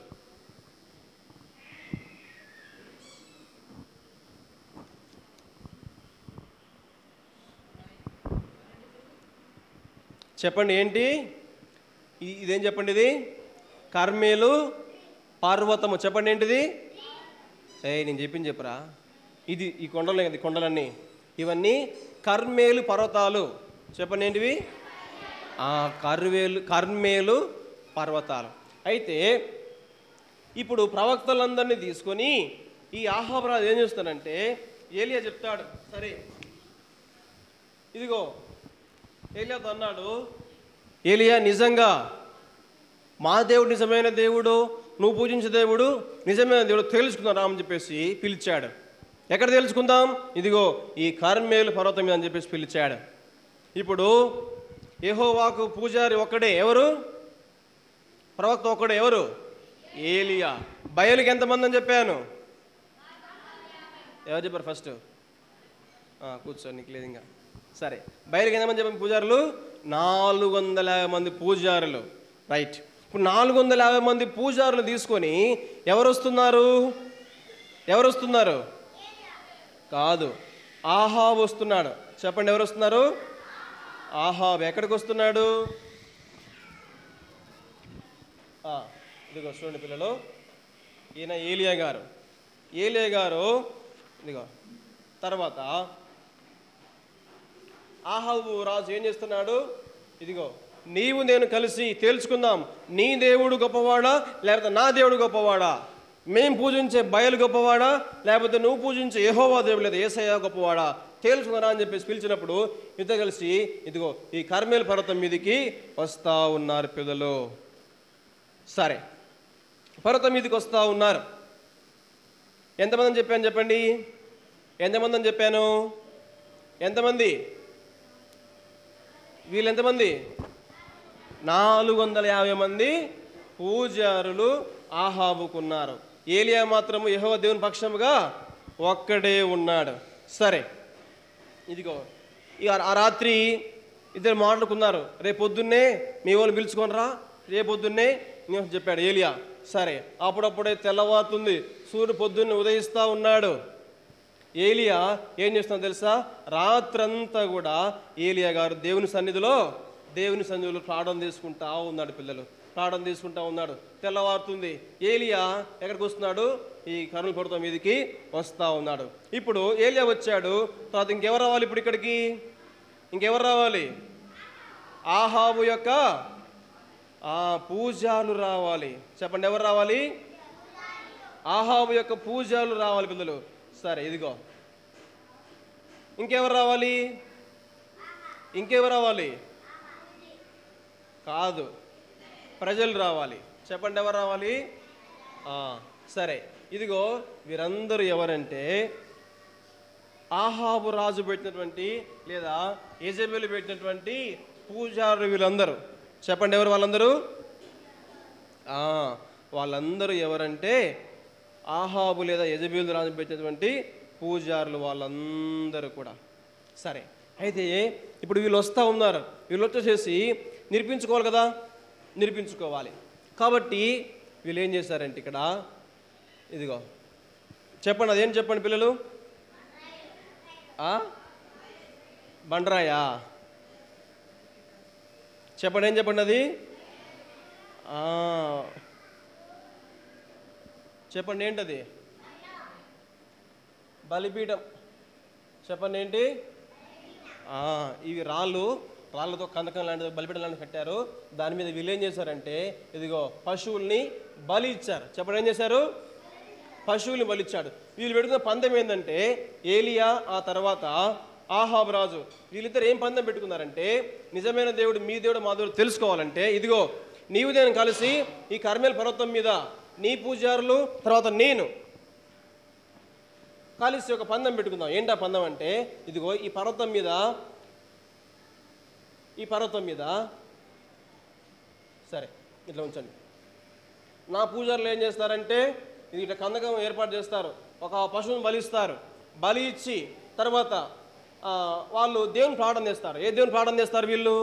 చెప్పండి ఏంటి ఇదేం చెప్పండి? ఇది కర్మేలు పర్వతము. చెప్పండి ఏంటిది? నేను చెప్పింది చెప్పరా? ఇది ఈ కొండలు కదా, కొండలన్నీ ఇవన్నీ కర్మేలు పర్వతాలు. చెప్పండి ఏంటివి? కర్మేలు పర్వతాలు. అయితే ఇప్పుడు ప్రవక్తలందరినీ తీసుకొని ఈ ఆహాబు రాజు ఏం చేస్తాడంటే, ఏలియా చెప్తాడు, సరే ఇదిగో ఏలియాతో అన్నాడు, ఏలియా నిజంగా మా దేవుడు నిజమైన దేవుడు, నువ్వు పూజించే దేవుడు నిజమైన దేవుడు తెలుసుకుందాం అని చెప్పేసి పిలిచాడు. ఎక్కడ తెలుసుకుందాం? ఇదిగో ఈ కర్మేలు పర్వతం మీద అని చెప్పేసి పిలిచాడు. ఇప్పుడు యెహోవాకు పూజారి ఒక్కడే. ఎవరు? ప్రవక్త ఒక్కడే. ఎవరు? ఏలియా. బయలుకి ఎంతమంది అని చెప్పాను? ఎవరు చెప్పారు ఫస్ట్? కూర్చో, నీకు లేదు ఇంకా. సరే, బయలుకి ఎంతమంది చెప్పాను? పూజారులు 450 మంది పూజారులు. రైట్. ఇప్పుడు 450 మంది పూజారులు తీసుకొని ఎవరు వస్తున్నారు? కాదు, ఆహాబు వస్తున్నాడు. చెప్పండి, ఎవరు వస్తున్నారు? ఆహాబు. ఎక్కడికి వస్తున్నాడు? ఇదిగో చూడండి పిల్లలు, ఈయన ఏలియా గారు. ఇదిగో తర్వాత ఆహాబు రాజు ఏం చేస్తున్నాడు? ఇదిగో నీవు నేను కలిసి తేల్చుకుందాం, నీ దేవుడు గొప్పవాడా లేకపోతే నా దేవుడు గొప్పవాడా? మేము పూజించే బయలు గొప్పవాడా లేకపోతే నువ్వు పూజించే యెహోవా దేవుడు లేదా యేసయ్య గొప్పవాడా? తేల్చుకున్నారా అని చెప్పేసి పిలిచినప్పుడు ఇద్దరు కలిసి ఇదిగో ఈ కర్మేలు పర్వతం మీదకి వస్తూ ఉన్నారు పిల్లలు. సరే, పర్వతం మీదకి వస్తూ ఉన్నారు. ఎంతమంది అని చెప్పాను చెప్పండి? ఎంతమంది అని చెప్పాను? ఎంతమంది? వీళ్ళు ఎంతమంది? 450 మంది పూజారులు ఆహాబుకున్నారు. ఏలియా మాత్రము యెహోవా దేవుని పక్షముగా ఒక్కడే ఉన్నాడు. సరే, ఇదిగో ఆ రాత్రి ఇద్దరు మాట్లాడుకున్నారు. రేపు పొద్దున్నే మీ వాళ్ళు పిలుచుకొని రా, రేపు పొద్దున్నే నేను చెప్పాడు ఏలియా. సరే, అప్పుడప్పుడే తెల్లవారుతుంది, సూర్యుడు పొద్దున్నే ఉదయిస్తూ ఉన్నాడు. ఏలియా ఏం చేస్తుందో తెలుసా? రాత్రంతా కూడా ఏలియా గారు దేవుని సన్నిధిలో ప్రార్థన తీసుకుంటా ఉన్నాడు. పిల్లలు ప్రార్థన తీసుకుంటా ఉన్నాడు. తెల్లవారుతుంది, ఏలియా ఎక్కడికి వస్తున్నాడు? ఈ కర్నూలు పర్వతం మీదకి వస్తూ ఉన్నాడు. ఇప్పుడు ఏలియా వచ్చాడు, తర్వాత ఇంకెవరు రావాలి? ఇప్పుడు ఇక్కడికి ఇంకెవరు రావాలి? ఆహాబు యొక్క పూజారులు రావాలి. చెప్పండి, ఎవరు రావాలి? ఆహాబు యొక్క పూజారులు రావాలి పిల్లలు. సరే, ఇదిగో ఇంకెవరు రావాలి? ఇంకెవరు రావాలి? కాదు, ప్రజలు రావాలి. చెప్పండి, ఎవరు రావాలి? సరే, ఇదిగో వీరందరూ ఎవరంటే ఆహాబు రాజు పెట్టినటువంటి లేదా యెజెబెలు పెట్టినటువంటి పూజారులు వీళ్ళందరూ. చెప్పండి, ఎవరు వాళ్ళందరూ? వాళ్ళందరూ ఎవరంటే ఆహాబు లేదా యెజెబెలు రాజు పెట్టినటువంటి పూజారులు వాళ్ళందరూ కూడా. సరే, అయితే ఇప్పుడు వీళ్ళు వస్తూ ఉన్నారు. వీళ్ళు వచ్చేసేసి నిరూపించుకోవాలి కదా, నిరూపించుకోవాలి. కాబట్టి వీళ్ళు ఏం చేశారంటే ఇక్కడ ఇదిగో చెప్పండి, అదేం చెప్పండి పిల్లలు? బండరాయా? చెప్పండి, ఏం చెప్పండి అది? చెప్పండి, ఏంటది? బలిపీఠం. చెప్పండి, ఏంటి? ఇవి రాళ్ళతో కందకం లాంటిది, బలిపీఠం లాంటిది కట్టారు. దాని మీద వీళ్ళు ఏం చేశారంటే ఇదిగో పశువుల్ని బలి ఇచ్చారు. చెప్పండి, ఏం చేశారు? పశువుల్ని బలి ఇచ్చాడు. వీళ్ళు పెట్టుకున్న పందెం ఏంటంటే ఏలియా ఆ తర్వాత ఆహాబు రాజు వీళ్ళిద్దరు ఏం పందెం పెట్టుకున్నారంటే, నిజమైన దేవుడు మీ దేవుడు మా దేవుడు తెలుసుకోవాలంటే ఇదిగో నీవు నేను కలిసి ఈ కర్మేల్ పర్వతం మీద నీ పూజారులు తర్వాత నేను కలిసి ఒక పందెం పెట్టుకుందాం. ఏంటా పందెం అంటే ఇదిగో ఈ పర్వతం మీద సరే ఇట్లా ఉంచండి. నా పూజారులు ఏం చేస్తారంటే ఇది ఇట్లా కందకం ఏర్పాటు చేస్తారు, ఒక పశువుని బలిస్తారు. బలి ఇచ్చి తర్వాత వాళ్ళు దేవుని ప్రార్థన చేస్తారు. ఏ దేవుని ప్రార్థన చేస్తారు వీళ్ళు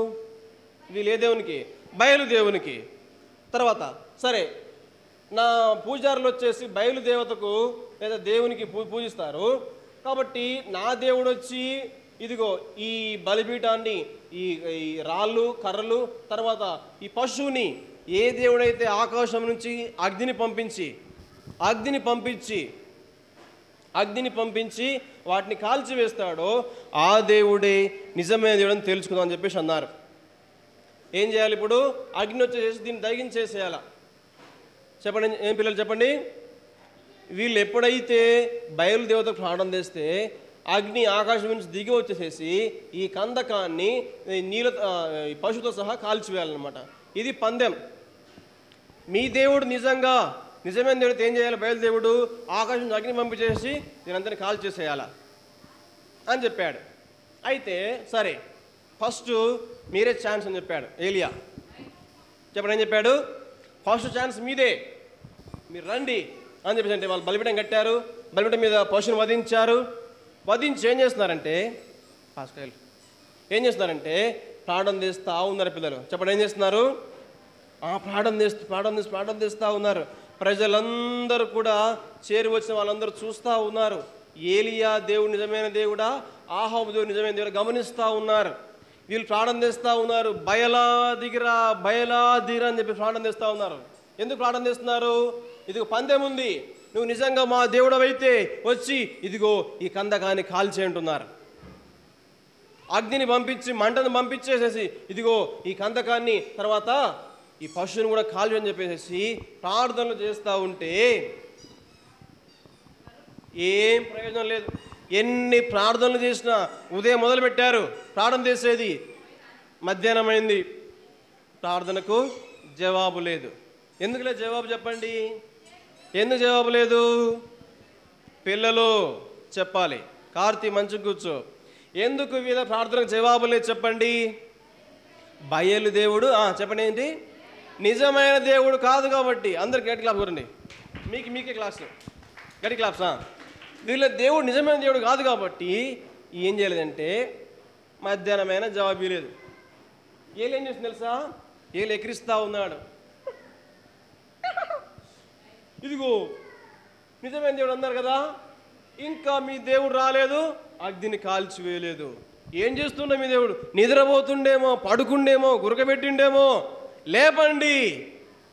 ఏ దేవునికి? బయలుదేవునికి. తర్వాత సరే, నా పూజారులు వచ్చేసి బయలుదేవతకు లేదా దేవునికి పూజిస్తారు. కాబట్టి నా దేవుడు వచ్చి ఇదిగో ఈ బలిపీఠాన్ని, ఈ రాళ్ళు కర్రలు తర్వాత ఈ పశువుని ఏ దేవుడైతే ఆకాశం నుంచి అగ్నిని పంపించి వాటిని కాల్చివేస్తాడో ఆ దేవుడే నిజమైన దేవుడు అని తెలుసుకుందాం అని చెప్పేసి అన్నారు. ఏం చేయాలి ఇప్పుడు? అగ్ని వచ్చేసి దీన్ని దహించేసేయాల. చెప్పండి, ఏం పిల్లలు చెప్పండి. వీళ్ళు ఎప్పుడైతే బయలుదేవతకు ప్రార్థన చేస్తే అగ్ని ఆకాశం నుంచి దిగి వచ్చేసేసి ఈ కందకాన్ని నీళ్ళ పశువుతో సహా కాల్చివేయాలన్నమాట. ఇది పందెం. మీ దేవుడు నిజమైన దేవుడు ఏం చేయాలి? బయలుదేవుడు ఆకాశం నుంచి అగ్ని పంపించేసి దీనంతని కాల్చేసేయాల అని చెప్పాడు. అయితే సరే, ఫస్ట్ మీరే ఛాన్స్ అని చెప్పాడు ఏలియా. చెప్పండి, ఏం చెప్పాడు? ఫస్ట్ ఛాన్స్ మీదే, మీరు రండి అని చెప్పేసి అంటే వాళ్ళు బలిపీఠం కట్టారు. బలిపీఠం మీద పశువుని వధించి ఏం చేస్తున్నారంటే ప్రార్థన చేస్తూ ఉన్నారు పిల్లలు. చెప్పండి, ఏం చేస్తున్నారు? ప్రార్థన చేస్తూ ఉన్నారు. ప్రజలందరూ కూడా చేరి వచ్చిన వాళ్ళందరూ చూస్తూ ఉన్నారు. ఏలియా దేవుడు నిజమైన దేవుడా, ఆహాబు దేవుడు నిజమైన దేవుడు గమనిస్తూ ఉన్నారు. వీళ్ళు ప్రార్థన చేస్తూ ఉన్నారు. బయలా దిగిరా అని చెప్పి ప్రార్థన చేస్తూ ఉన్నారు. ఎందుకు ప్రార్థన చేస్తున్నారు? ఇదిగో పందెం ఉంది, నువ్వు నిజంగా మా దేవుడు అయితే వచ్చి ఇదిగో ఈ కందకాన్ని కాల్చే అంటున్నారు. అగ్నిని పంపించి మంటను పంపించేసేసి ఇదిగో ఈ కందకాన్ని తర్వాత ఈ పశువుని కూడా కాల్చు అని చెప్పేసి ప్రార్థనలు చేస్తూ ఉంటే ఏం ప్రయోజనం లేదు. ఎన్ని ప్రార్థనలు చేసినా ఉదయం మొదలు పెట్టారు ప్రార్థన చేసేది, మధ్యాహ్నం అయింది, ప్రార్థనకు జవాబు లేదు. ఎందుకు లేదు జవాబు? చెప్పండి, ఎందుకు జవాబు లేదు? పిల్లలు చెప్పాలి. కార్తీ మంచి కూర్చో. ఎందుకు వీళ్ళ ప్రార్థనకు జవాబు లేదు చెప్పండి? బయలు దేవుడు చెప్పండి ఏంటి? నిజమైన దేవుడు కాదు కాబట్టి. అందరికి గట్టి క్లాస్ కొరండి, మీకే క్లాస్ గట్టి క్లాస్. వీళ్ళ దేవుడు నిజమైన దేవుడు కాదు కాబట్టి ఏం చేయలేదంటే మధ్యాహ్నమైన జవాబు లేదు. ఏం చేస్తుంది తెలుసా? ఎక్కిరిస్తూ ఉన్నాడు. ఇదిగో నిజమైన దేవుడు అన్నారు కదా, ఇంకా మీ దేవుడు రాలేదు, అగ్నిని కాల్చివేయలేదు. ఏం చేస్తుండే మీ దేవుడు? నిద్రపోతుండేమో, పడుకుండేమో, గురకబెట్టిండేమో. లేపండి,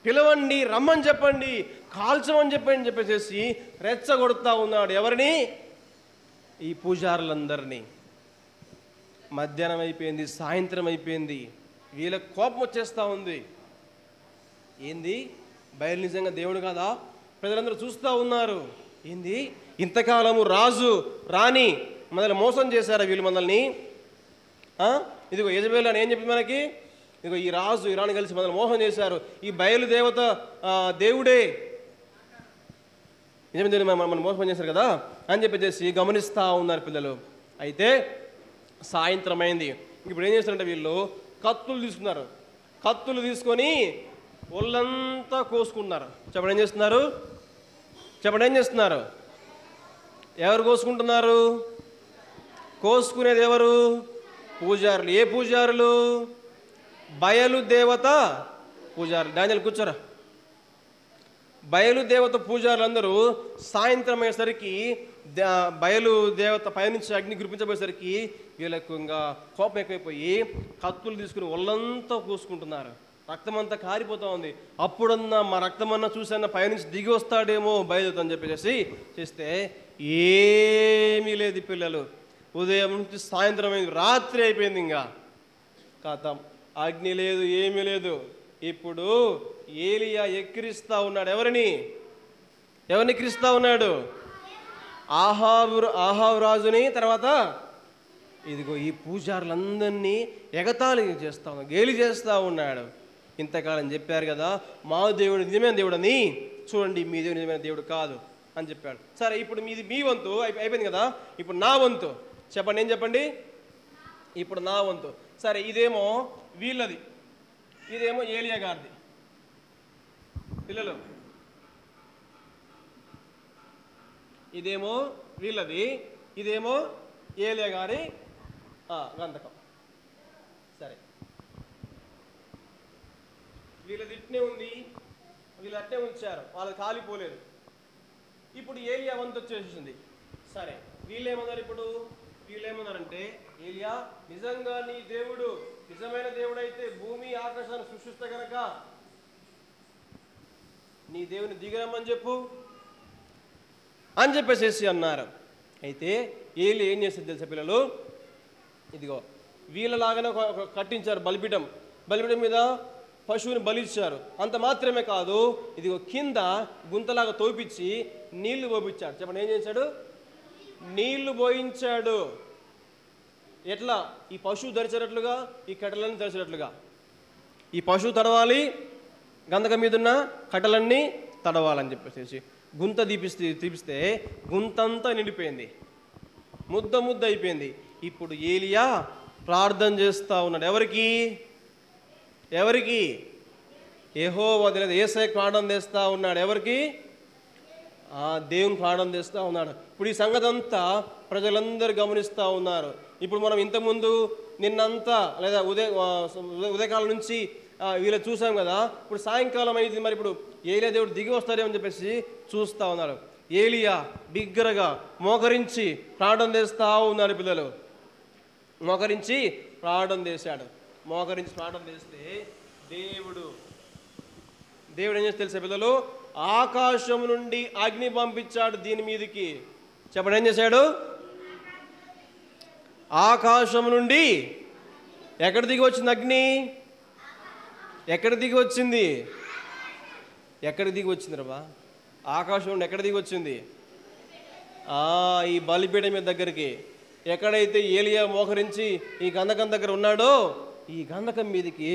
పిలవండి, రమ్మని చెప్పండి, కాల్చమని చెప్పని చెప్పేసి రెచ్చగొడతా ఉన్నాడు. ఎవరిని? ఈ పూజారులందరినీ. మధ్యాహ్నం అయిపోయింది, సాయంత్రం అయిపోయింది, వీళ్ళకి కోపం వచ్చేస్తూ ఉంది. ఏంది, బయలు నిజంగా దేవుడు కాదా? ప్రజలందరూ చూస్తూ ఉన్నారు. ఏంది, ఇంతకాలము రాజు రాణి మనల్ని మోసం చేశారా వీళ్ళు మనల్ని? ఇదిగో యెజబెల్ అని ఏం చెప్పింది మనకి? ఇదిగో ఈ రాజు ఈ రాణి కలిసి మనల్ని మోసం చేశారు, ఈ బయలు దేవత దేవుడే నిజమే మనం మోసం చేశారు కదా అని చెప్పేసి గమనిస్తూ ఉన్నారు పిల్లలు. అయితే సాయంత్రం అయింది. ఇప్పుడు ఏం చేస్తారంటే వీళ్ళు కత్తులు తీసుకున్నారు. కత్తులు తీసుకొని ఒళ్ళంతా కోసుకుంటున్నారు. చెప్పండి ఏం చేస్తున్నారు? చెప్పండి ఏం చేస్తున్నారు? ఎవరు కోసుకుంటున్నారు? కోసుకునేది ఎవరు? పూజారులు. ఏ పూజారులు? బయలు దేవత పూజారులు. డానియల్ కూర్చోరా. బయలు దేవత పూజారులు అందరూ సాయంత్రం అయ్యేసరికి బయలు దేవత పైనుంచి అగ్ని గురిపించబోయేసరికి వీళ్ళకు ఇంకా కోపం ఎక్కువైపోయి కత్తులు తీసుకుని ఒళ్ళంతా కోసుకుంటున్నారు. రక్తమంతా కారిపోతూ ఉంది. అప్పుడన్నా మా రక్తమన్నా చూసన్నా పైనుంచి దిగి వస్తాడేమో బయలుదేరుతా అని చెప్పేసి చేస్తే ఏమీ లేదు. పిల్లలు ఉదయం నుంచి సాయంత్రం అయింది, రాత్రి అయిపోయింది, ఇంకా కథం, అగ్ని లేదు, ఏమీ లేదు. ఇప్పుడు ఏలియా ఎక్కిరిస్తా ఉన్నాడు. ఎవరిని ఎక్కిరిస్తా ఉన్నాడు? ఆహాబు రాజుని. తర్వాత ఇదిగో ఈ పూజారులందరినీ ఎగతాళి చేస్తా ఉన్నాడు, గేలి చేస్తూ ఉన్నాడు. ఇంతకాలం చెప్పారు కదా మా దేవుడు నిజమైన దేవుడు అని, చూడండి మీ దేవుడు నిజమైన దేవుడు కాదు అని చెప్పాడు. సరే, ఇప్పుడు మీది మీ వంతు అయిపోయింది కదా, ఇప్పుడు నా వంతు చెప్పండి. ఏం చెప్పండి? ఇప్పుడు నా వంతు. సరే, ఇదేమో వీళ్ళది, ఇదేమో ఏలియా గారిది. పిల్లలు, ఇదేమో వీళ్ళది, ఇదేమో ఏలియా గారి గంధకం. సరే, వీళ్ళది ఇట్నే ఉంది, వీళ్ళు అట్నే ఉంచారు, వాళ్ళది కాలిపోలేదు. ఇప్పుడు ఏలియా వంతు వచ్చేసింది. సరే, వీళ్ళేమన్నారు? ఇప్పుడు వీళ్ళేమన్నారంటే, ఏలియా నిజంగా నీ దేవుడు నిజమైన దేవుడైతే భూమి ఆకాశాన్ని సృష్టిస్తే కనుక నీ దేవుని దిగరమ్మని చెప్పు అని చెప్పేసి అన్నారు. అయితే ఏలి ఏం చేస్తుంది తెలుసా పిల్లలు? ఇదిగో వీళ్ళలాగానే కట్టించారు బలిపీఠం. బలిపీఠం మీద పశువుని బలిచ్చారు. అంత మాత్రమే కాదు, ఇదిగో కింద గుంతలాగా తోపించి నీళ్లు పోపించాడు. చెప్పండి ఏం చేశాడు? నీళ్లు పోయించాడు. ఎట్లా? ఈ పశువు తడిచేటట్లుగా, ఈ కట్టెలన్నీ తడిచేటట్లుగా. ఈ పశువు తడవాలి, గంధకం మీద ఉన్న కట్టెలన్నీ తడవాలని చెప్పేసి గుంత తీపిస్తే గుంతంతా నిండిపోయింది, ముద్ద అయిపోయింది. ఇప్పుడు ఏలియా ప్రార్థన చేస్తూ ఉన్నాడు. ఎవరికి? యెహోవా తెలియదు, యేసయ్యకు ప్రార్థన చేస్తూ ఉన్నాడు. ఎవరికి? దేవుని ప్రార్థన చేస్తూ ఉన్నాడు. ఇప్పుడు ఈ సంగతి అంతా ప్రజలందరూ గమనిస్తూ ఉన్నారు. ఇప్పుడు మనం ఇంతకుముందు నిన్నంతా లేదా ఉదయకాలం నుంచి వీళ్ళు చూసాం కదా, ఇప్పుడు సాయంకాలం అయింది. మరి ఇప్పుడు ఏలియా దేవుడు దిగి వస్తాడేమని చెప్పేసి చూస్తూ ఉన్నారు. ఏలియా బిగ్గరగా మోకరించి ప్రార్థన చేస్తూ ఉన్నారు. పిల్లలు మోకరించి ప్రార్థన చేశాడు. మోకరించి ప్రార్థన చేస్తే దేవుడు ఏం చేస్తే తెలుసా పిల్లలు? ఆకాశం నుండి అగ్ని పంపించాడు దీని మీదకి. చెప్పండి ఏం చేశాడు? ఆకాశం నుండి ఎక్కడ దిగి వచ్చింది అగ్ని? ఎక్కడ దిగి వచ్చింది? రబ్బా? ఆకాశం నుండి ఎక్కడ దిగి వచ్చింది? ఈ బలిపీఠం మీద దగ్గరికి. ఎక్కడైతే ఏలియా మోకరించి ఈ గంధకం దగ్గర ఉన్నాడో ఈ గంధకం మీదకి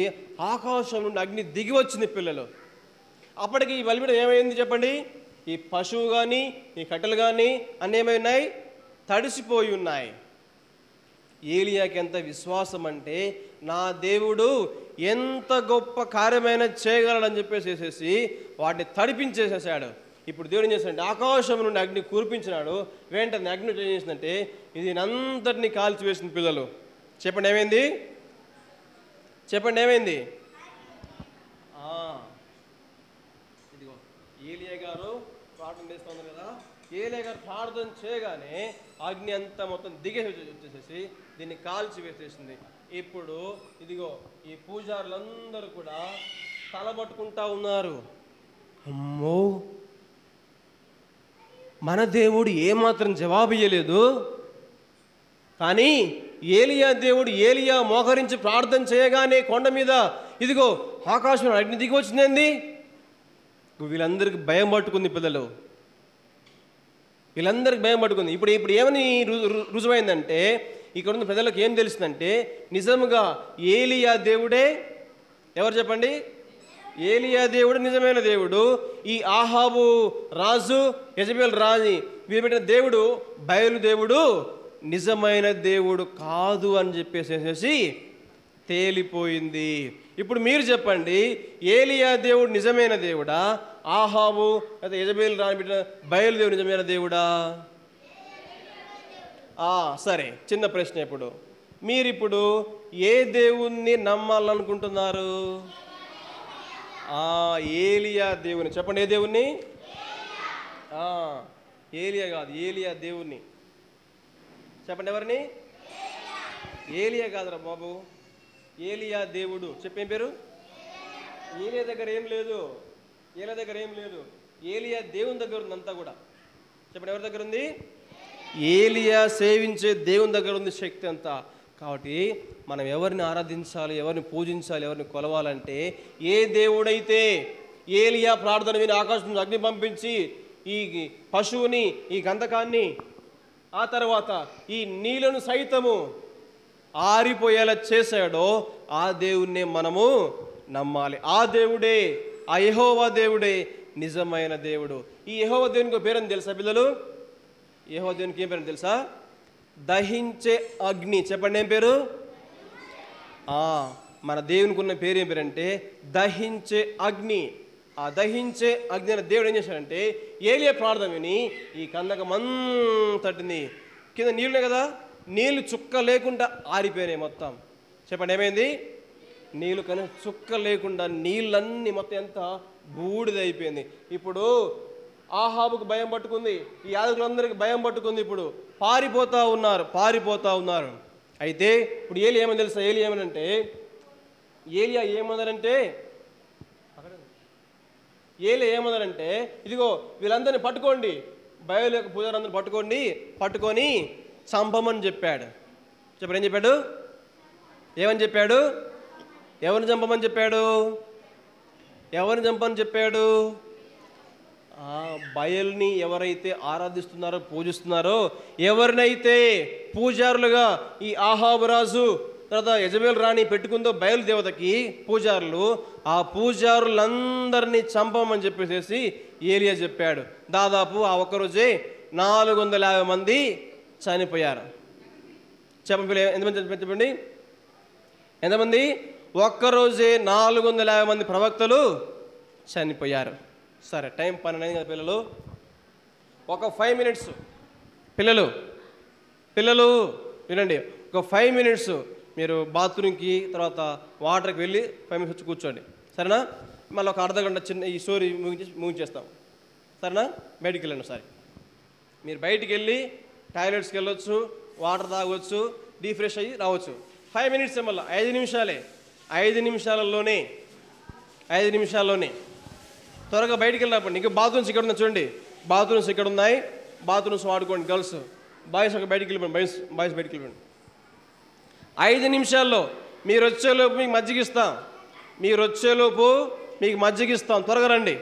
ఆకాశం నుండి అగ్ని దిగి వచ్చింది పిల్లలు. అప్పటికి ఈ బలిపీఠం ఏమైంది చెప్పండి? ఈ పశువు కానీ ఈ కట్టెలు కానీ అన్నీ ఏమైనాయి? తడిసిపోయి ఉన్నాయి. ఏలియాకి ఎంత విశ్వాసం అంటే, నా దేవుడు ఎంత గొప్ప కార్యమైన చేయగలడని చెప్పేసేసి వాటిని తడిపించేసేసాడు. ఇప్పుడు దేవుడు ఏం చేశాడంటే ఆకాశం నుండి అగ్ని కురిపించినాడు. వెంటనే అగ్ని ఏం చేసిందంటే ఇది అంతటిని కాల్చివేసిన. పిల్లలు చెప్పండి ఏమైంది? ఇదిగో ఏలియా గారు ఏలియా గారు ప్రార్థన చేయగానే అగ్ని అంతా మొత్తం వచ్చేసేసి దీన్ని కాల్చి వేసేసింది. ఇప్పుడు ఇదిగో ఈ పూజారులందరూ కూడా తలబట్టుకుంటా ఉన్నారు. అమ్మో, మన దేవుడు ఏమాత్రం జవాబు ఇయ్యలేదు, కానీ ఏలియా దేవుడు ఏలియా మోకరించి ప్రార్థన చేయగానే కొండ మీద ఇదిగో ఆకాశం అగ్ని దిగి వచ్చింది. వీళ్ళందరికీ భయం పట్టుకుంది. పిల్లలు వీళ్ళందరికీ భయం పట్టుకుంది. ఇప్పుడు ఏమని రుజువైందంటే, ఇక్కడ ఉన్న ప్రజలకు ఏం తెలిసిందంటే నిజముగా ఏలియా దేవుడే, ఎవరు చెప్పండి, ఏలియా దేవుడు నిజమైన దేవుడు, ఈ ఆహాబు రాజు యెజబెల్ రాజు వీరు పెట్టిన దేవుడు బయలు దేవుడు నిజమైన దేవుడు కాదు అని చెప్పేసి తేలిపోయింది. ఇప్పుడు మీరు చెప్పండి, ఏలియా దేవుడు నిజమైన దేవుడా, ఆహాబు లేదా యెజబెల్ రాజు పెట్టిన బయలు దేవుడు నిజమైన దేవుడా? సరే, చిన్న ప్రశ్న. ఇప్పుడు మీరిప్పుడు ఏ దేవుణ్ణి నమ్మాలనుకుంటున్నారు? ఏలియా దేవుని. చెప్పండి, ఏ దేవుణ్ణి? ఏలియా కాదు, ఏలియా దేవుణ్ణి. చెప్పండి, ఎవరిని? ఏలియా కాదురా బాబు, ఏలియా దేవుడు. చెప్పేం పేరు? ఏలియా దగ్గర ఏం లేదు, ఏలియా దగ్గర ఏం లేదు, ఏలియా దేవుని దగ్గర ఉంది అంతా కూడా. చెప్పండి, ఎవరి దగ్గర ఉంది? ఏలియా సేవించే దేవుని దగ్గర ఉంది శక్తి అంతా. కాబట్టి మనం ఎవరిని ఆరాధించాలి, ఎవరిని పూజించాలి, ఎవరిని కొలవాలంటే ఏ దేవుడైతే ఏలియా ప్రార్థన విని ఆకాశం నుంచి అగ్ని పంపించి ఈ పశువుని, ఈ గంధకాన్ని, ఆ తర్వాత ఈ నీళ్లను సైతము ఆరిపోయేలా చేశాడో ఆ దేవుణ్ణి మనము నమ్మాలి. ఆ దేవుడే, ఆ యెహోవా దేవుడే నిజమైన దేవుడు. ఈ యెహోవా దేవునికి పేరని తెలుసా పిల్లలు? యెహోవా దేవునికి ఏం పేరని తెలుసా? దహించే అగ్ని. చెప్పండి, ఏం పేరు? మన దేవునికి ఉన్న పేరు ఏం పేరంటే దహించే అగ్ని. ఆ దహించే అగ్ని అనే దేవుడు ఏం చేశాడంటే ఏలియా ప్రార్థన విని ఈ కందకమంతటిని, కింద నీళ్ళే కదా, నీళ్ళు చుక్క లేకుండా ఆరిపోయినాయి మొత్తం. చెప్పండి, ఏమైంది? నీళ్ళు కానీ చుక్క లేకుండా నీళ్ళన్నీ మొత్తం ఎంత బూడిదైపోయింది. ఇప్పుడు ఆహాబుకు భయం పట్టుకుంది, ఈ యాజకులందరికీ భయం పట్టుకుంది. ఇప్పుడు పారిపోతా ఉన్నారు. అయితే ఇప్పుడు ఏలియా ఏమని తెలుసా? ఏలియా ఏమన్నారంటే ఇదిగో వీళ్ళందరినీ పట్టుకోండి, బయలు యొక్క పూజారందరినీ పట్టుకొని చంపమని చెప్పాడు. చెప్పండి, ఏం చెప్పాడు? ఏమని చెప్పాడు? ఎవరిని చంపమని చెప్పాడు? బయల్ని ఎవరైతే ఆరాధిస్తున్నారో, పూజిస్తున్నారో, ఎవరినైతే పూజారులుగా ఈ ఆహాబు రాజు తర్వాత యెజబెల్ రాణి పెట్టుకుందో బయలు దేవతకి పూజారులు, ఆ పూజారులందరినీ చంపమని చెప్పేసి ఏలియా చెప్పాడు. దాదాపు ఆ ఒక్కరోజే 450 మంది చనిపోయారు. చెప్పండి, ఎంతమంది? ఒక్కరోజే 450 మంది ప్రవక్తలు చనిపోయారు. సరే, టైం 12 కదా పిల్లలు. ఒక 5 మినిట్స్ పిల్లలు వినండి. ఒక 5 మినిట్స్ మీరు బాత్రూమ్కి తర్వాత వాటర్కి వెళ్ళి 5 మినిట్స్ వచ్చి కూర్చోండి, సరేనా? మళ్ళీ ఒక అర్ధగంట చిన్న ఈ స్టోరీ ముగించేస్తాం, సరేనా? బయటికి వెళ్ళండి ఒకసారి. మీరు బయటికి వెళ్ళి టాయిలెట్స్కి వెళ్ళొచ్చు, వాటర్ తాగొచ్చు, రీఫ్రెష్ అయ్యి రావచ్చు. 5 మినిట్స్ మళ్ళీ 5 నిమిషాలే. 5 నిమిషాల్లోనే త్వరగా బయటికి వెళ్ళినప్పుడు ఇంకా బాత్రూమ్స్ ఇక్కడ ఉన్నాయి చూడండి, బాత్రూమ్స్ ఇక్కడ ఉన్నాయి, బాత్రూమ్స్ వాడుకోండి. గర్ల్స్, బాయ్స్ ఒక బయటికి వెళ్ళిపోండి, బాయ్స్ బయటికి వెళ్ళిపోండి. 5 నిమిషాల్లో మీరు వచ్చేలోపు మీకు మజ్జిగిస్తాం, త్వరగా రండి.